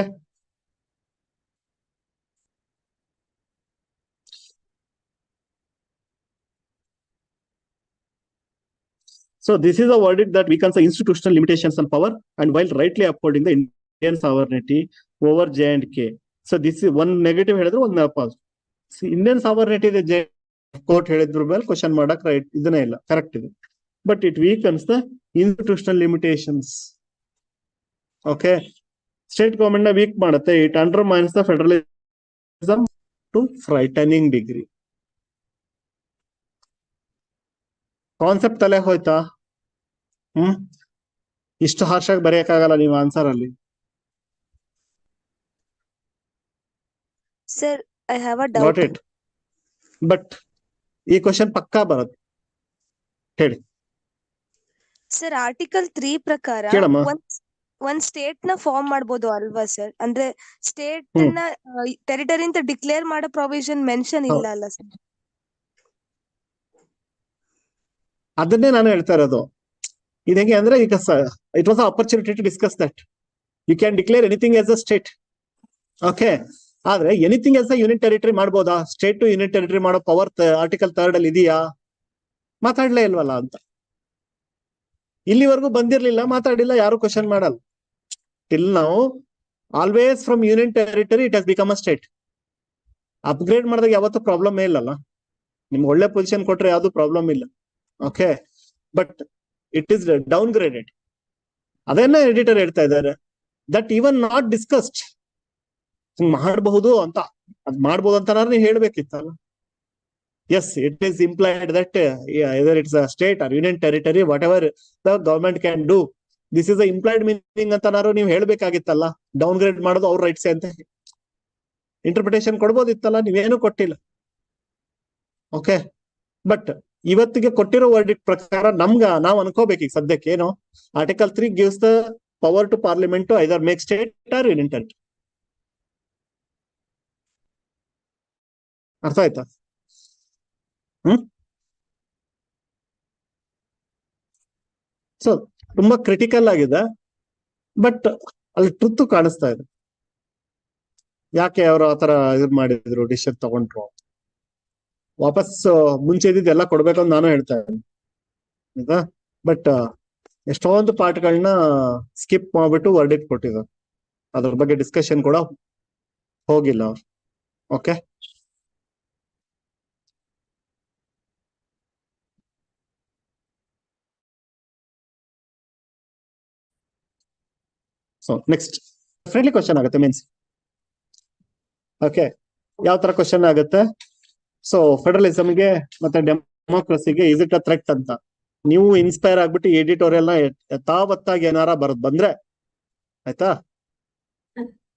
so this is a verdict that weakens the institutional limitations on power and while rightly upholding the Indian sovereignty over J&K. So this is one negative ಹೇಳಿದ್ರು, ಒಂದು positive. Indian sovereignty ಇದೆ court ಹೇಳಿದ್ರ ಮೇಲೆ question ಮಾಡಕ್ right ಇದನ್ನೇ ಇಲ್ಲ, correct ಇದೆ. but it weakens the institutional limitations. Okay, state government na weak ಮಾಡುತ್ತೆ. It undermines the federalism to frightening degree. Concept ತಲೆ ಹೋಯ್ತಾ? ಇಷ್ಟು ಹಾರ್ಷ್ ಆಗಿ ಬರೆಯಕ್ಕಾಗಲ್ಲ ನೀವು ಆನ್ಸರ್ ಅಲ್ಲಿ. Sir, I have a Got doubt. it. But ಈ ಕ್ವಶನ್ ಪಕ್ಕಾ ಬರುತ್ತೆ. ಹೇಳಿ ಸರ್, ಆರ್ಟಿಕಲ್ 3 ಪ್ರಕಾರ ಕೇಳಮ್ಮ. ಒಂದ್ ಸ್ಟೇಟ್ ನ ಫಾರ್ಮ್ ಮಾಡ್ಬೋದು ಅಲ್ವಾ ಸರ್? ಅಂದ್ರೆ ಸ್ಟೇಟ್ ನ ಟೆರಿಟರಿ ಅಂತ ಡಿಕ್ಲೇರ್ ಮಾಡೋ ಪ್ರೊವಿಷನ್ ಮೆನ್ಷನ್ ಇಲ್ಲ ಅಲ್ಲ ಸರ್? ಅದನ್ನೇ ನಾನು ಹೇಳ್ತಾ ಇರೋದು. ಇದು ಹೆಂಗೆ ಅಂದ್ರೆ, ಈಗ it was opportunity to discuss that. You can declare anything as a state. Okay, ಆದ್ರೆ anything as a unit territory ಮಾಡ್ಬೋದಾ? ಸ್ಟೇಟ್ ಟು ಯೂನಿಟ್ ಟೆರಿಟರಿ ಮಾಡೋ ಪವರ್ ಆರ್ಟಿಕಲ್ 3 ಅಲ್ಲಿ ಇದೆಯಾ? ಮಾತಾಡ್ಲೇ ಇಲ್ವಲ್ಲ ಅಂತ. ಇಲ್ಲಿವರೆಗೂ ಬಂದಿರ್ಲಿಲ್ಲ, ಮಾತಾಡಿಲ್ಲ, ಯಾರು ಕ್ವಶನ್ ಮಾಡಲ್ಲ. ಟಿಲ್ ನಾವು always from union territory it has become a state. Upgrade ಮಾಡಿದಾಗ ಯಾವತ್ತೂ ಪ್ರಾಬ್ಲಮ್ ಇಲ್ಲಲ್ಲ. ನಿಮ್ಗೆ ಒಳ್ಳೆ ಪೊಸಿಷನ್ ಕೊಟ್ರೆ ಯಾವ್ದು ಪ್ರಾಬ್ಲಮ್ ಇಲ್ಲ. Okay, but it is down graded. ಅದನ್ನ ಎಡಿಟರ್ ಹೇಳ್ತಾ ಇದ್ದಾರೆ, ದಟ್ ಈವನ್ ನಾಟ್ ಡಿಸ್ಕಸ್ಡ್. ಮಾಡಬಹುದು ಅಂತ, ಅದ್ ಮಾಡ್ಬೋದು ಅಂತ ನೀವು ಹೇಳ್ಬೇಕಿತ್ತಲ್ಲ. Yes, it is implied that either it's a state or union territory, whatever the government can do, this is the implied meaning ಅಂತ ನೀವು ಹೇಳ್ಬೇಕಾಗಿತ್ತಲ್ಲ. ಡೌನ್ ಗ್ರೇಡ್ ಮಾಡೋದು ಅವ್ರ ರೈಟ್ಸ್ ಅಂತ ಇಂಟರ್ಪ್ರಿಟೇಷನ್ ಕೊಡ್ಬೋದಿತ್ತಲ್ಲ, ನೀವೇನು ಕೊಟ್ಟಿಲ್ಲ. ಓಕೆ, ಬಟ್ ಇವತ್ತಿಗೆ ಕೊಟ್ಟಿರೋ ವರ್ಡಿಕ್ಟ್ ಪ್ರಕಾರ ನಾವು ಅನ್ಕೋಬೇಕು ಈಗ ಸದ್ಯಕ್ಕೆ ಏನು, article 3 gives the power to parliament to either make state or union territory. ಅರ್ಥ ಆಯ್ತಾ? ಸೊ ತುಂಬಾ ಕ್ರಿಟಿಕಲ್ ಆಗಿದೆ, ಬಟ್ ಅಲ್ಲಿ ಟ್ರುತ್ ಕಾಣಿಸ್ತಾ ಇದೆ. ಯಾಕೆ ಅವರು ಆತರ ಇದು ಮಾಡಿದ್ರು, ಡಿಸಿಷನ್ ತಗೊಂಡ್ರು. ವಾಪಸ್ ಮುಂಚೆ ಇದ್ದಿದ್ದೆಲ್ಲ ಕೊಡ್ಬೇಕು ಅಂತ ನಾನು ಹೇಳ್ತಾ ಇದ್ದೀನಿ. ಬಟ್ ಎಷ್ಟೊಂದು ಪಾರ್ಟ್ಗಳನ್ನ ಸ್ಕಿಪ್ ಮಾಡ್ಬಿಟ್ಟು ವರ್ಡಿಕ್ಟ್ ಕೊಟ್ಟಿದ್ದಾರೆ. ಅದ್ರ ಬಗ್ಗೆ ಡಿಸ್ಕಷನ್ ಕೂಡ ಹೋಗಿಲ್ಲ ಅವ್ರು. Okay, so next definitely question ಆಗುತ್ತೆ ಮೀನ್ಸ್. ಓಕೆ, ಯಾವ ತರ ಕ್ವಶನ್ ಆಗುತ್ತೆ? ಸೊ ಫೆಡರಲಿಸಮ್ಗೆ ಮತ್ತೆ ಡೆಮೋಕ್ರಸಿಗೆ ಇಸ್ ಇಟ್ ಅ ಥ್ರೆಟ್ ಅಂತ ನೀವು ಇನ್ಸ್ಪೈರ್ ಆಗ್ಬಿಟ್ಟು ಎಡಿಟೋರಿಯಲ್ ನ ಯಥಾವತ್ತಾಗಿ ಏನಾರ ಬರದ್ ಬಂದ್ರೆ ಆಯ್ತಾ,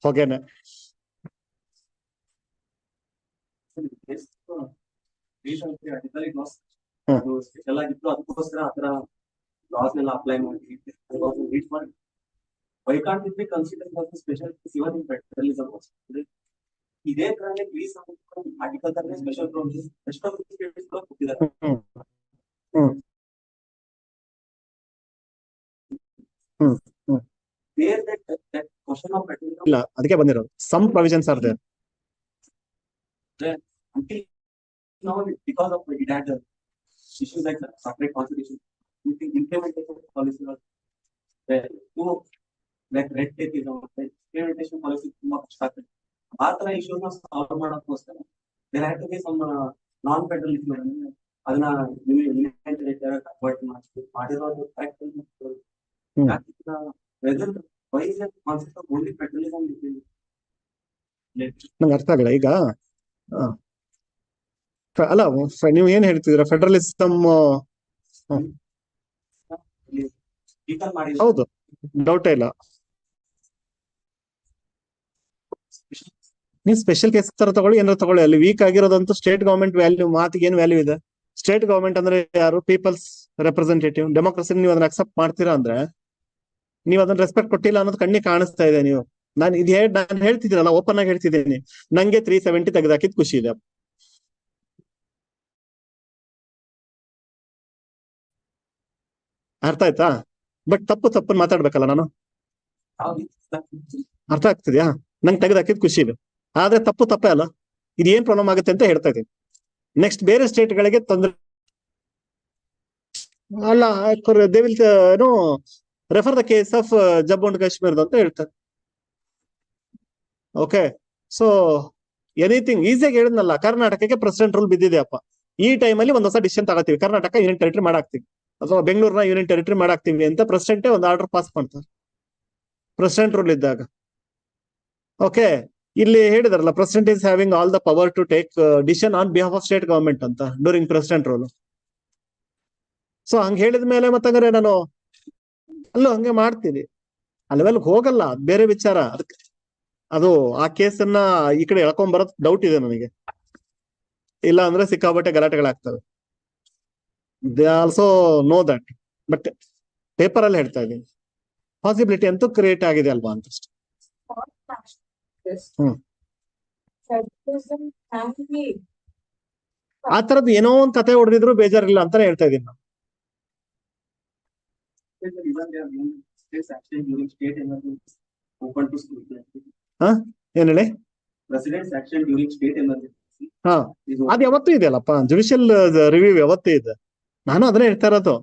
ಹೋಗೇನೆ. ಸ್ಪೆಷಲ್ ಆಗಿತ್ತು, ಅದಕ್ಕೋಸ್ಕರ ಆತರ ಲಾಸ್ ಎಲ್ಲ ಅಪ್ಲೈ ಮಾಡಿ why can't it be considered as a special case even in federalism also? ಇದೇ ತರನೇ ಪ್ಲೀಸ್ ಆರ್ಟಿಕಲ್ ತರ ಸ್ಪೆಷಲ್ ಪ್ರೊವಿಷನ್ ಎಷ್ಟು ಸ್ಟೇಟ್ಸ್ ಕೂಡ ಕೊಟ್ಟಿದ್ದಾರೆ. There that question of federalism ಇಲ್ಲ, ಅದಕ್ಕೆ ಬಂದಿರೋದು some provisions are there. Until now, because of it had issues like separate constitution, implementation policy was there. Like red tape is implementation policy ತುಂಬಾ ಕಷ್ಟ ಆಗ್ತದೆ. ಆ ತರ ಇಶ್ಯೂಸ್ ನ ಸಾಲ್ವ್ ಮಾಡೋಕ್ಕೋಸ್ಕರ there had to be some non federal issue ಅದನ್ನ convert ಮಾಡಿರೋದು fact. Whether why is that concept of only federalism? ನಂಗೆ ಅರ್ಥ ಆಗಲ್ಲ ಈಗ. ಅಲ್ಲ, ನೀವು ಏನ್ ಹೇಳ್ತಿದ್ದೀರಾ? ಫೆಡರಲಿಸಮ್ ಹೌದು, ಡೌಟೇ ಇಲ್ಲ. ನೀವು ಸ್ಪೆಷಲ್ ಕೇಸ್ ತರ ತಗೊಳ್ಳಿ, ಏನಾರು ತಗೊಳ್ಳಿ. ಅಲ್ಲಿ ವೀಕ್ ಆಗಿರೋದಂತೂ ಸ್ಟೇಟ್ ಗವರ್ಮೆಂಟ್ ವ್ಯಾಲ್ಯೂ, ಮಾತಿಗೆ ಏನು ವ್ಯಾಲ್ಯೂ ಇದೆ? ಸ್ಟೇಟ್ ಗವರ್ಮೆಂಟ್ ಅಂದ್ರೆ ಯಾರು? People's representative. ಡೆಮೋಕ್ರಸಿ ನೀವು ಅದನ್ನ ಅಕ್ಸೆಪ್ಟ್ ಮಾಡ್ತೀರಾ ಅಂದ್ರೆ ನೀವು ಅದನ್ನ ರೆಸ್ಪೆಕ್ಟ್ ಕೊಟ್ಟಿಲ್ಲ ಅನ್ನೋದು ಕಣ್ಣಿಗೆ ಕಾಣಿಸ್ತಾ ಇದೆ. ನೀವು ನಾನು ಹೇಳ್ತಿದ್ದೀನಲ್ಲ, ಓಪನ್ ಆಗಿ ಹೇಳ್ತಿದ್ದೀನಿ, ನಂಗೆ 370 ತೆಗೆದಾಕಿದ್ ಖುಷಿ ಇದೆ. ಅರ್ಥ ಆಯ್ತಾ? ಬಟ್ ತಪ್ಪು ಮಾತಾಡ್ಬೇಕಲ್ಲ ನಾನು. ಅರ್ಥ ಆಗ್ತಿದ್ಯಾ? ನಂಗೆ ತೆಗೆದಾಕಿದ್ ಖುಷಿ ಇದೆ, ಆದ್ರೆ ತಪ್ಪೇ ಅಲ್ಲ. ಇದೇನ್ ಪ್ರಾಬ್ಲಮ್ ಆಗುತ್ತೆ ಅಂತ ಹೇಳ್ತಾ ಇದ್ದೀನಿ. ನೆಕ್ಸ್ಟ್ ಬೇರೆ ಸ್ಟೇಟ್ ಗಳಿಗೆ ತೊಂದರೆ ಅಲ್ಲ, ದೇ ವಿಲ್ ಏನೋ refer the case of Jammu and Kashmir ಅಂತ ಹೇಳ್ತಾರೆ. ಓಕೆ, ಸೊ ಎನಿಥಿಂಗ್ ಈಸಿಯಾಗಿ ಹೇಳಿದ್ನಲ್ಲ, ಕರ್ನಾಟಕಕ್ಕೆ ಪ್ರೆಸಿಡೆಂಟ್ ರೂಲ್ ಬಿದ್ದಿದೆಯಪ್ಪ. ಈ ಟೈಮಲ್ಲಿ ಒಂದ್ ಹೊಸ ಡಿಸಿಷನ್ ತಗೋತೀವಿ, ಕರ್ನಾಟಕ ಯೂನಿಯನ್ ಟೆರಿಟರಿ ಮಾಡಾಕ್ತೀವಿ. ಅಥವಾ ಬೆಂಗಳೂರಿನ ಯೂನಿಯನ್ ಟೆರಿಟರಿ ಮಾಡಾಕ್ತೀವಿ ಅಂತ ಪ್ರೆಸಿಡೆಂಟೇ ಒಂದು ಆರ್ಡರ್ ಪಾಸ್ ಮಾಡ್ತಾರೆ, ಪ್ರೆಸಿಡೆಂಟ್ ರೂಲ್ ಇದ್ದಾಗ. ಓಕೆ, ಇಲ್ಲಿ ಹೇಳಿದಾರಲ್ಲ, president is having all the power to take decision on behalf of state government ಅಂತ ಡ್ಯೂರಿಂಗ್ ಪ್ರೆಸಿಡೆಂಟ್ ರೂಲ್. ಸೊ ಹಂಗ ಹೇಳಿದ ಮೇಲೆ ಮತ್ತಂದ್ರೆ ನಾನು ಅಲ್ಲೂ ಹಂಗೆ ಮಾಡ್ತೀನಿ, ಅಲ್ಲಿವೆಲ್ಗೆ ಹೋಗಲ್ಲ, ಬೇರೆ ವಿಚಾರ. ಅದಕ್ಕೆ ಅದು ಆ ಕೇಸನ್ನ ಈ ಕಡೆ ಎಳ್ಕೊಂಡ್ ಬರೋದ್ ಡೌಟ್ ಇದೆ ನನಗೆ, ಇಲ್ಲ ಅಂದ್ರೆ ಸಿಕ್ಕಾಬಟ್ಟೆ ಗಲಾಟೆಗಳಾಗ್ತವೆ. They also know that, but paper ಅಲ್ಲಿ ಹೇಳ್ತಾ ಇದ್ದೀನಿ, ಪಾಸಿಬಿಲಿಟಿ ಅಂತೂ ಕ್ರಿಯೇಟ್ ಆಗಿದೆ ಅಲ್ವಾ ಅಂತ. ಆ ತರದ್ ಏನೋ ಒಂದ್ ಕತೆ ಹೊಡೆದಿದ್ರು ಬೇಜಾರಿಲ್ಲ ಅಂತಾನೆ ಹೇಳ್ತಾ ಇದೀನಿ ನಾನು. ಏನ್ ಹೇಳಿ? ಹಾ, ಅದ್ ಯಾವತ್ತೂ ಇದೆಯಲ್ಲಪ್ಪ, ಜುಡಿಷಿಯಲ್ ರಿವ್ಯೂ ಯಾವತ್ತೂ ಇದೆ. ನಾನು ಅದನ್ನೇ ಹೇಳ್ತಾ ಇರೋದು.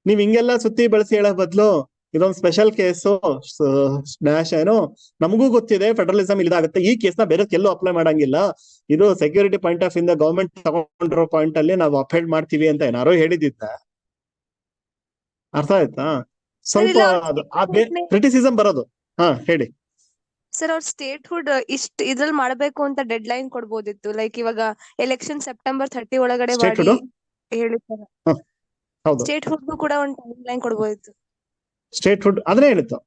ನೀವ್ ಹಿಂಗೆಲ್ಲ ಸುತ್ತಿ ಬಳಸಿ ಹೇಳೋ ಬದ್ಲು ಇದೊಂದು ಸ್ಪೆಷಲ್ ಕೇಸು ಡ್ಯಾಶ್ ಏನೋ, ನಮಗೂ ಗೊತ್ತಿದೆ ಫೆಡರಲಿಸಮ್ ಇದಾಗುತ್ತೆ, ಈ ಕೇಸ್ನ ಬೇರೆ ಎಲ್ಲೂ ಅಪ್ಲೈ ಮಾಡಂಗಿಲ್ಲ, ಇದು ಸೆಕ್ಯೂರಿಟಿ ಪಾಯಿಂಟ್ ಆಫ್ ಇಂದ ಗವರ್ಮೆಂಟ್ ತಗೊಂಡಿರೋ ಪಾಯಿಂಟ್ ಅಲ್ಲಿ ನಾವು ಅಪ್ಹೆಲ್ಡ್ ಮಾಡ್ತೀವಿ ಅಂತ ಏನಾರೋ ಹೇಳಿದ್ದ. ಅರ್ಥ ಆಯ್ತಾ? ಸ್ವಲ್ಪ ಕ್ರಿಟಿಸಿಸಮ್ ಬರೋದು. ಹಾ ಹೇಳಿ ಸರ್. ಅವ್ರ ಸ್ಟೇಟ್ಹುಡ್ ಇದ್ರಲ್ಲಿ ಮಾಡ್ಬೇಕು ಅಂತ ಡೆಡ್ ಲೈನ್ ಕೊಡ್ಬೋದಿತ್ತು. ಲೈಕ್ ಇವಾಗ ಎಲೆಕ್ಷನ್ ಸೆಪ್ಟೆಂಬರ್ 30 ಒಳಗಡೆ ಮಾಡಿ ಹೇಳಿರ್ತಾರೆ. ಸ್ಟೇಟ್ಹುಡ್ ಕೂಡ ಒಂದು ಟೈಮ್ ಲೈನ್ ಕೊಡ್ಬೋದಿತ್ತು. ಸ್ಟೇಟ್ಹುಡ್ ಅದನ್ನೇ ಹೇಳಿತ್ತು,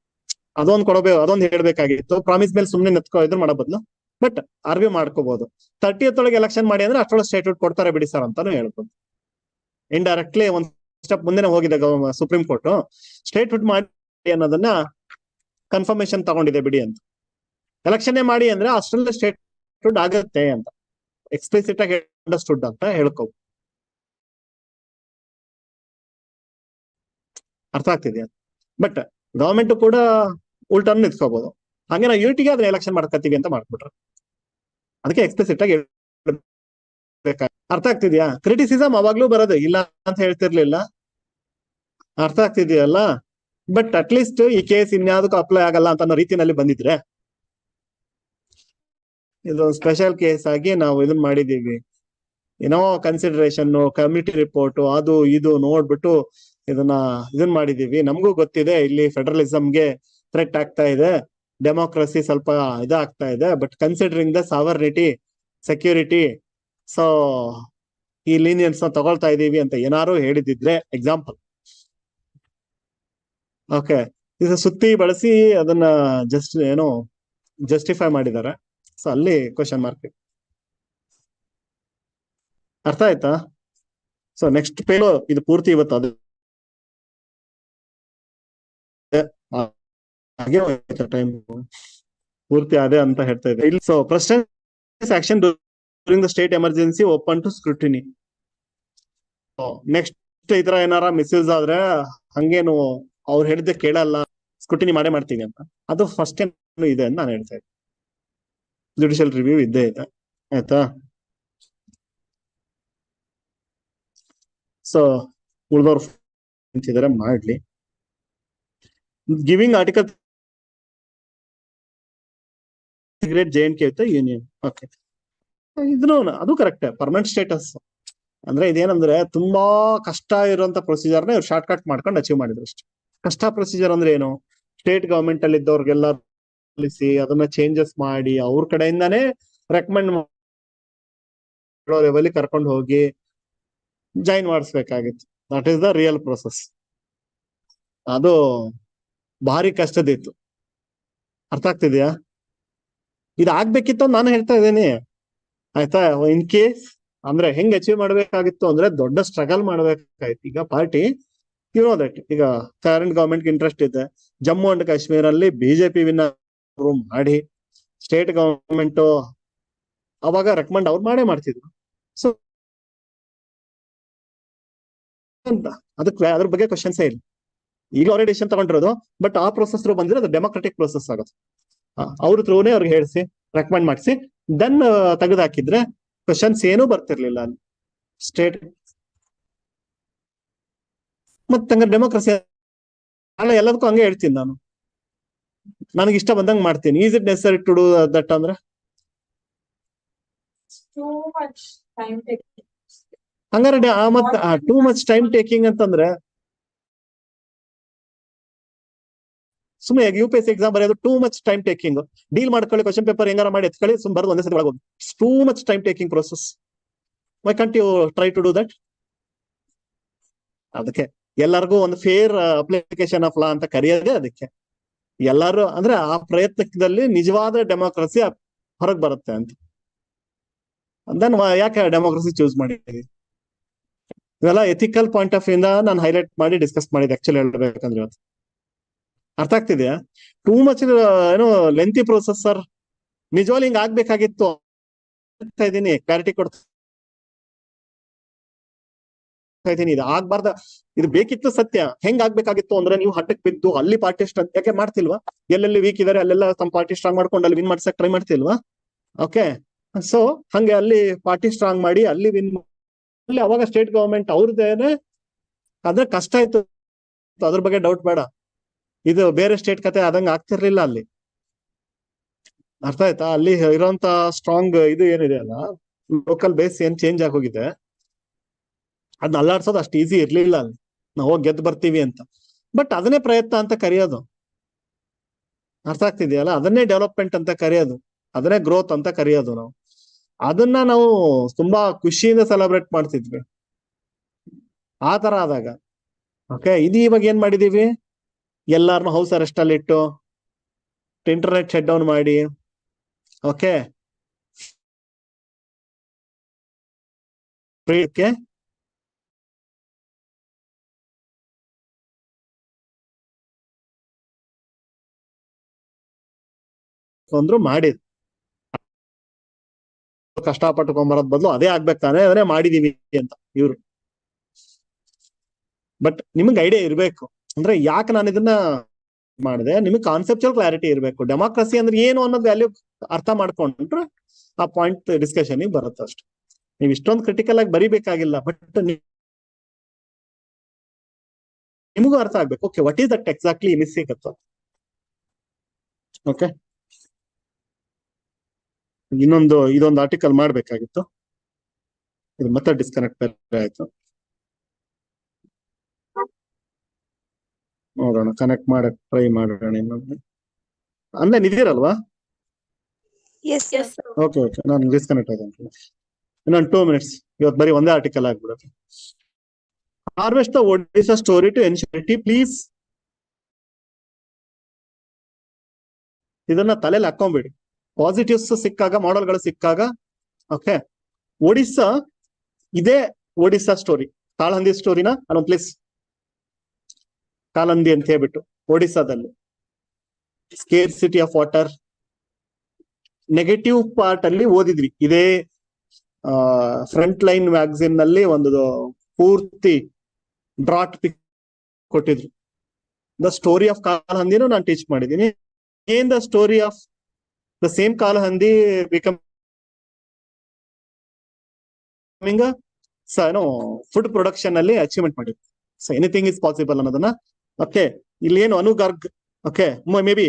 ಅದೊಂದು ಕೊಡಬೇಕು, ಅದೊಂದು ಹೇಳ್ಬೇಕಾಗಿತ್ತು. ಪ್ರಾಮಿಸ್ ಮೇಲೆ ಸುಮ್ನೆ ನೆತ್ಕೋ ಇದ್ರು ಮಾಡೋ ಬದ್ಲು ಬಟ್ ಆರ್ಗ್ಯೂ ಮಾಡ್ಕೋಬಹುದು. 30th ಒಳಗೆ ಎಲೆಕ್ಷನ್ ಮಾಡಿ ಅಂದ್ರೆ ಅಷ್ಟೊಳಗೆ ಸ್ಟೇಟ್ಹುಡ್ ಕೊಡ್ತಾರೆ ಬಿಡಿ ಸರ್ ಅಂತಾನು ಹೇಳ್ಬೋದು. ಇಂಡೈರೆಕ್ಟ್ಲಿ ಒಂದ್ ಸ್ಟೆಪ್ ಮುಂದೆ ಹೋಗಿದೆ ಸುಪ್ರೀಂ ಕೋರ್ಟ್, ಸ್ಟೇಟ್ಹುಡ್ ಮಾಡಿ ಅನ್ನೋದನ್ನ ಕನ್ಫರ್ಮೇಶನ್ ತಗೊಂಡಿದೆ ಬಿಡಿ ಅಂತ. ಎಲೆಕ್ಷನ್ ಮಾಡಿ ಅಂದ್ರೆ ಅಷ್ಟರಲ್ಲೇ ಸ್ಟೇಟ್ಹುಡ್ ಆಗುತ್ತೆ ಅಂತ ಎಕ್ಸ್ಪ್ಲಿಸಿಟ್ ಆಗಿ ಅಂಡರ್ಸ್ಟುಡ್ ಅಂತ ಹೇಳ್ಕೋ. ಅರ್ಥ ಆಗ್ತಿದ್ಯಾ? ಬಟ್ ಗವರ್ಮೆಂಟ್ ಕೂಡ ಉಲ್ಟನ್ ನಿಂತ್ಕೋಬಹುದು. ಹಂಗೆ ನಾವು ಯೂನಿಟಿಗೆ ಅದನ್ನ ಎಲೆಕ್ಷನ್ ಮಾಡ್ಕೊತೀವಿ ಅಂತ ಮಾಡ್ಬಿಟ್ರೆ ಅದಕ್ಕೆ ಎಕ್ಸ್ಪ್ಲಿಸಿಟ್ ಆಗಿ ಅರ್ಥ ಆಗ್ತಿದ್ಯಾ? ಕ್ರಿಟಿಸಿಸಮ್ ಅವಾಗ್ಲೂ ಬರೋದು ಇಲ್ಲ ಅಂತ ಹೇಳ್ತಿರ್ಲಿಲ್ಲ, ಅರ್ಥ ಆಗ್ತಿದ್ಯಲ್ಲ. ಬಟ್ ಅಟ್ಲೀಸ್ಟ್ ಈ ಕೇಸ್ ಇನ್ಯಾವುದಕ್ಕೂ ಅಪ್ಲೈ ಆಗಲ್ಲ ಅಂತ ಅನ್ನೋ ರೀತಿನಲ್ಲಿ ಬಂದಿದ್ರೆ, ಇದು ಸ್ಪೆಷಲ್ ಕೇಸ್ ಆಗಿ ನಾವು ಇದನ್ನ ಮಾಡಿದೀವಿ, ಏನೋ ಕನ್ಸಿಡರೇಷನ್ ಕಮಿಟಿ ರಿಪೋರ್ಟ್ ಅದು ಇದು ನೋಡ್ಬಿಟ್ಟು ಇದನ್ನ ಮಾಡಿದೀವಿ, ನಮಗೂ ಗೊತ್ತಿದೆ ಇಲ್ಲಿ ಫೆಡರಲಿಸಮ್ಗೆ ಥ್ರೆಟ್ ಆಗ್ತಾ ಇದೆ, ಡೆಮೋಕ್ರಸಿ ಸ್ವಲ್ಪ ಇದಾಗ್ತಾ ಇದೆ, but considering the sovereignty security so ಈ ಲೀನಿಯನ್ಸ್ ನ ತಗೊಳ್ತಾ ಇದೀವಿ ಅಂತ ಏನಾರು ಹೇಳಿದಿದ್ರೆ ಎಕ್ಸಾಂಪಲ್. ಓಕೆ, ಇದು ಸುತ್ತಿ ಬಳಸಿ ಅದನ್ನ ಜಸ್ಟಿಫೈ ಮಾಡಿದ್ದಾರೆ. ಸೊ ಅಲ್ಲಿ ಕ್ವಶನ್ ಮಾರ್ಕ್. ಅರ್ಥ ಆಯ್ತಾ? ಸೊ ನೆಕ್ಸ್ಟ್ ಪೇಜ್ ಇದು ಪೂರ್ತಿ ಇವತ್ತು ಅದು ಹಾಗೆ ಟೈಮ್ ಪೂರ್ತಿ ಅದೇ ಅಂತ ಹೇಳ್ತಾ ಇದೆ. ಇಲ್ಲಿ so president action during the state emergency open to scrutiny. Next ಈ ತರ ಏನಾರ ಮಿಸ್ಯೂಸ್ ಆದ್ರೆ ಹಂಗೇನು ಅವ್ರು ಹೇಳಿದ್ದೆ ಕೇಳಲ್ಲ, ಸ್ಕ್ರೂಟಿನಿ ಮಾಡೇ ಮಾಡ್ತೀವಿ ಅಂತ, ಅದು ಫಸ್ಟ್ ಟೈಮ್ ಇದೆ ಅಂತ ನಾನು ಹೇಳ್ತಾ ಇದ್ದೆ. ಜುಡಿಷಿಯಲ್ ರಿವ್ಯೂ ಇದ್ದೇ ಇದೆ, ಆಯ್ತಾ? ಸೊ ಉಳಿದವ್ರು ಅಂತಿದ್ದಾರೆ ಮಾಡ್ಲಿ. Giving article JNK with union. Okay, ಇದನ್ನು ಅದು ಕರೆಕ್ಟ್. ಪರ್ಮನೆಂಟ್ ಸ್ಟೇಟಸ್ ಅಂದ್ರೆ ಇದೇನಂದ್ರೆ ತುಂಬಾ ಕಷ್ಟ ಇರುವಂತ ಪ್ರೊಸೀಜರ್ನ ಇವ್ರು ಶಾರ್ಟ್ ಕಟ್ ಮಾಡ್ಕೊಂಡು ಅಚೀವ್ ಮಾಡಿದ್ರು ಅಷ್ಟೇ. ಕಷ್ಟ ಪ್ರೊಸೀಜರ್ ಅಂದ್ರೆ ಏನು? ಸ್ಟೇಟ್ ಗವರ್ಮೆಂಟ್ ಅಲ್ಲಿ ಇದ್ದವ್ರಿಗೆಲ್ಲ ಅದನ್ನ ಚೇಂಜಸ್ ಮಾಡಿ ಅವ್ರ ಕಡೆಯಿಂದಾನೇ ರೆಕಮೆಂಡ್ ಮಾಡೋ ಲೆವೆಲ್ ಕರ್ಕೊಂಡು ಹೋಗಿ ಜಾಯಿನ್ ಮಾಡಿಸ್ಬೇಕಾಗಿತ್ತು. That is the real process. ಅದು ಭಾರಿ ಕಷ್ಟದಿತ್ತು. ಅರ್ಥ ಆಗ್ತಿದ್ಯಾ? ಇದಾಗ್ಬೇಕಿತ್ತು ನಾನು ಹೇಳ್ತಾ ಇದ್ದೀನಿ, ಆಯ್ತಾ? ಇನ್ ಕೇಸ್ ಅಂದ್ರೆ ಹೆಂಗ್ ಅಚೀವ್ ಮಾಡ್ಬೇಕಾಗಿತ್ತು ಅಂದ್ರೆ ದೊಡ್ಡ ಸ್ಟ್ರಗಲ್ ಮಾಡ್ಬೇಕಾಯ್ತು. ಈಗ ಪಾರ್ಟಿ ದಟ್ ಈಗ ಕರೆಂಟ್ ಗವರ್ಮೆಂಟ್ ಇಂಟ್ರೆಸ್ಟ್ ಇದೆ, ಜಮ್ಮು ಅಂಡ್ ಕಾಶ್ಮೀರ್ ಅಲ್ಲಿ ಬಿಜೆಪಿ ವಿನ್ ಮಾಡಿ ಸ್ಟೇಟ್ ಗವರ್ಮೆಂಟ್ ಅವಾಗ ರೆಕಮೆಂಡ್ ಅವ್ರು ಮಾಡೇ ಮಾಡ್ತಿದ್ರು. ಸೊ ಅದ್ರ ಬಗ್ಗೆ ಕ್ವಶನ್ಸೇ ಇಲ್ಲ. ಈಗ ಅವರೇ ಡಿಸಿಷನ್ ತಗೊಂಡಿರೋದು, ಬಟ್ ಆ ಪ್ರೊಸೆಸ್ ಬಂದಿರೋ ಅದು ಡೆಮೋಕ್ರೆಟಿಕ್ ಪ್ರೊಸೆಸ್ ಆಗುತ್ತೆ. ಅವ್ರ ಥ್ರೂನೇ ಅವ್ರಿಗೆ ಹೇಳಿಸಿ ರೆಕಮೆಂಡ್ ಮಾಡಿಸಿ ದೆನ್ ತೆಗೆದಾಕಿದ್ರೆ ಕ್ವಶನ್ಸ್ ಏನೂ ಬರ್ತಿರ್ಲಿಲ್ಲ ಅಲ್ಲಿ ಸ್ಟೇಟ್. ಮತ್ತೆ ಡೆಮೋಕ್ರಸಿ ಅಲ್ಲ, ಎಲ್ಲದಕ್ಕೂ ಹಂಗೆ ಹೇಳ್ತೀನಿ ನಾನು, ನನಗೆ ಇಷ್ಟ ಬಂದಂಗೆ ಮಾಡ್ತೀನಿ. Is it necessary to do that ಅಂದ್ರೆ ಹಂಗಾರೆ ಮತ್ತೆ ಟೂ ಮಚ್ ಟೈಮ್ ಟೇಕಿಂಗ್ ಅಂತಂದ್ರೆ ಸುಮ್ಮನೆ UPSC ಎಕ್ಸಾಮ್ ಬರೆಯೋದು too much time taking. Deal ಮಾಡ್ಕೊಳ್ಳಿ, ಕ್ವಶನ್ ಪೇಪರ್ ಹೆಂಗಾರ ಮಾಡಿ ಎತ್ಕೊಳ್ಳಿ, ಸುಮ್ ಬರೋದು ಒಂದೇ ಸತಿ ಒಳಗೋಗಿ. Too much time taking process. Why can't you try to do that? ಅದಕ್ಕೆ ಎಲ್ಲರಿಗೂ ಒಂದು ಫೇರ್ ಅಪ್ಲಿಕೇಶನ್ ಆಫ್ ಲಾ ಅಂತ ಕರೆಯೋದೇ ಅದಕ್ಕೆ. ಎಲ್ಲರೂ ಅಂದ್ರೆ ಆ ಪ್ರಯತ್ನದಲ್ಲಿ ನಿಜವಾದ ಡೆಮೋಕ್ರಸಿ ಹೊರಗೆ ಬರುತ್ತೆ ಅಂತ. ದೆನ್ ಯಾಕೆ ಡೆಮೋಕ್ರಸಿ ಚೂಸ್ ಮಾಡಿದ್ದೀವಿ? ಇವೆಲ್ಲ ಎಥಿಕಲ್ ಪಾಯಿಂಟ್ ಆಫ್ ಇಂದ ನಾನು ಹೈಲೈಟ್ ಮಾಡಿ ಡಿಸ್ಕಸ್ ಮಾಡಿದೆ ಆಕ್ಚುಲಿ ಹೇಳ್ಬೇಕಂದ್ರೆ. ಇವತ್ತು ಅರ್ಥ ಆಗ್ತಿದೆಯಾ? ಟೂ ಮಚ್ ಏನೋ ಲೆಂತಿ ಪ್ರೋಸೆಸ್ ಸರ್. ನಿಜವಾಗ್ಲೂ ಹಿಂಗ್ ಆಗ್ಬೇಕಾಗಿತ್ತು ಇದೀನಿ, ಕ್ಲಾರಿಟಿ ಕೊಡ್ತಾ ಇದೀನಿ. ಇದು ಆಗ್ಬಾರ್ದ, ಇದು ಬೇಕಿತ್ತು ಸತ್ಯ. ಹೆಂಗ್ ಆಗ್ಬೇಕಾಗಿತ್ತು ಅಂದ್ರೆ ನೀವು ಹಟ್ಟಕ್ ಬಿದ್ದು ಅಲ್ಲಿ ಪಾರ್ಟಿ ಸ್ಟ್ರಾಂಗ್ ಯಾಕೆ ಮಾಡ್ತಿಲ್ವಾ? ಎಲ್ಲೆಲ್ಲಿ ವೀಕ್ ಇದಾರೆ ಅಲ್ಲೆಲ್ಲ ತಮ್ಮ ಪಾರ್ಟಿ ಸ್ಟ್ರಾಂಗ್ ಮಾಡ್ಕೊಂಡು ಅಲ್ಲಿ ವಿನ್ ಮಾಡ್ಸಕ್ ಟ್ರೈ ಮಾಡ್ತಿಲ್ವಾ? ಓಕೆ, ಸೊ ಹಂಗೆ ಅಲ್ಲಿ ಪಾರ್ಟಿ ಸ್ಟ್ರಾಂಗ್ ಮಾಡಿ ಅಲ್ಲಿ ವಿನ್ ಅಲ್ಲಿ ಅವಾಗ ಸ್ಟೇಟ್ ಗವರ್ಮೆಂಟ್ ಅವ್ರದ್ದೇನೆ ಅದ್ರ ಕಷ್ಟ ಇತ್ತು, ಅದ್ರ ಬಗ್ಗೆ ಡೌಟ್ ಬೇಡ. ಇದು ಬೇರೆ ಸ್ಟೇಟ್ ಕತೆ ಆದಂಗ ಆಗ್ತಿರ್ಲಿಲ್ಲ ಅಲ್ಲಿ. ಅರ್ಥ ಆಯ್ತಾ? ಅಲ್ಲಿ ಇರೋಂತ ಸ್ಟ್ರಾಂಗ್ ಇದು ಏನಿದೆ ಅಲ್ಲ, ಲೋಕಲ್ ಬೇಸ್ ಏನ್ ಚೇಂಜ್ ಆಗಿ ಹೋಗಿದೆ, ಅದನ್ನ ಅಲ್ಲಾಡ್ಸೋದು ಅಷ್ಟು ಈಸಿ ಇರ್ಲಿಲ್ಲ ಅಲ್ಲಿ. ನಾವು ಹೋಗಿ ಗೆದ್ದು ಬರ್ತೀವಿ ಅಂತ. ಬಟ್ ಅದನ್ನೇ ಪ್ರಯತ್ನ ಅಂತ ಕರೆಯೋದು. ಅರ್ಥ ಆಗ್ತಿದೆಯಲ್ಲ? ಅದನ್ನೇ ಡೆವಲಪ್ಮೆಂಟ್ ಅಂತ ಕರೆಯೋದು, ಅದನ್ನೇ ಗ್ರೋತ್ ಅಂತ ಕರೆಯೋದು. ನಾವು ಅದನ್ನ ನಾವು ತುಂಬಾ ಖುಷಿಯಿಂದ ಸೆಲೆಬ್ರೇಟ್ ಮಾಡ್ತಿದ್ವಿ ಆ ತರ ಆದಾಗ. ಓಕೆ, ಇದು ಇವಾಗ ಏನ್ ಮಾಡಿದೀವಿ, ಎಲ್ಲಾರನು ಹೌಸ್ ಅರೆಸ್ಟ್ ಅಲ್ಲಿ ಇಟ್ಟು ಇಂಟರ್ನೆಟ್ ಶಟ್ ಡೌನ್ ಮಾಡಿ, ಓಕೆ, ಅಂದ್ರು ಮಾಡಿದ್ ಕಷ್ಟಪಟ್ಟುಕೊಂಬರೋದ್ ಬದಲು ಅದೇ ಆಗ್ಬೇಕು ತಾನೆ, ಅದನ್ನೇ ಮಾಡಿದೀವಿ ಅಂತ ಇವ್ರು. ಬಟ್ ನಿಮ್ಗೆ ಐಡಿಯಾ ಇರ್ಬೇಕು ಅಂದ್ರೆ ಯಾಕೆ ನಾನು ಇದನ್ನ ಮಾಡಿದೆ, ನಿಮಗೆ ಕಾನ್ಸೆಪ್ಚುಯಲ್ ಕ್ಲಾರಿಟಿ ಇರ್ಬೇಕು. ಡೆಮಾಕ್ರಸಿ ಅಂದ್ರೆ ಏನು ಅನ್ನೋದು ವ್ಯಾಲ್ಯೂ ಅರ್ಥ ಮಾಡ್ಕೊಂಡ್ರೆ ಆ ಪಾಯಿಂಟ್ ಡಿಸ್ಕಷನ್ ಬರುತ್ತೆ ಅಷ್ಟೇ. ನೀವು ಇಷ್ಟೊಂದು ಕ್ರಿಟಿಕಲ್ ಆಗಿ ಬರಿಬೇಕಾಗಿಲ್ಲ, ಬಟ್ ನಿಮಗೂ ಅರ್ಥ ಆಗ್ಬೇಕು. Okay, what is that exactly missing ಅಂತ. ಓಕೆ, ಇದೊಂದು ಆರ್ಟಿಕಲ್ ಮಾಡ್ಬೇಕಾಗಿತ್ತು, ಇದು ಮತ್ತೆ ಡಿಸ್ಕನೆಕ್ಟ್ ಆಯ್ತು. ನೋಡೋಣ, ಕನೆಕ್ಟ್ ಮಾಡಕ್ ಟ್ರೈ ಮಾಡೋಣ ಇನ್ನೊಂದು. ಆನ್ಲೈನ್ ಇದೀರಲ್ವಾ? Yes, Yes, sir. sir. Okay, ನಾನು ಡಿಸ್ಕನೆಕ್ಟ್ ಆಯ್ತು. ಇನ್ನೊಂದು 2 minutes. ಇವತ್ತು ಬರೀ ಒಂದೇ ಆರ್ಟಿಕಲ್ ಆಗ್ಬಿಡುತ್ತೆ. Harvest the Odisha story to ensurity please. ಇದನ್ನ ತಲೆಯಲ್ಲಿ ಹಾಕೊಂಡ್ಬಿಡಿ. ಪಾಸಿಟಿವ್ಸ್ ಸಿಕ್ಕಾಗ, ಮಾಡೆಲ್ಗಳು ಸಿಕ್ಕಾಗ, ಓಕೆ, ಒಡಿಸ್ಸಾ ಇದೇ ಒಡಿಸ್ಸಾ ಸ್ಟೋರಿ. ಕಾಳಹಂದಿ ಸ್ಟೋರಿನ ಅಲ್ಲೊಂದು ಪ್ಲೇಸ್ ಕಾಲಂದಿ ಅಂತ ಹೇಳ್ಬಿಟ್ಟು ಒಡಿಸ್ಸಾದಲ್ಲಿ scarcity of water. Negative part ಅಲ್ಲಿ ಓದಿದ್ವಿ. ಇದೇ ಫ್ರಂಟ್ ಲೈನ್ ಮ್ಯಾಗಝಿನ್ ನಲ್ಲಿ ಒಂದು ಪೂರ್ತಿ ಡ್ರಾಟ್ ಪಿಕ್ ಕೊಟ್ಟಿದ್ರು. ದ ಸ್ಟೋರಿ ಆಫ್ ಕಾಲಹಂದಿನೂ ನಾನು ಟೀಚ್ ಮಾಡಿದ್ದೀನಿ. ಏನ್ the story of the same Kalahandi becoming food production ಅಲ್ಲಿ ಅಚೀವ್ಮೆಂಟ್ ಮಾಡಿದ್ರು. ಸೊ ಎನಿಥಿಂಗ್ ಇಸ್ ಪಾಸಿಬಲ್ ಅನ್ನೋದನ್ನ. ಓಕೆ, ಇಲ್ಲಿ ಏನು ಅನುಗಾರ್ಗ್, ಓಕೆ, ಮೇ ಬಿ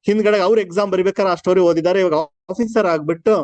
ಹಿಂದ್ಗಡೆ ಅವ್ರ ಎಕ್ಸಾಮ್ ಬರಿಬೇಕಾದ್ರೆ ಆ ಸ್ಟೋರಿ ಓದಿದ್ದಾರೆ. ಇವಾಗ ಆಫೀಸರ್ ಆಗ್ಬಿಟ್ಟು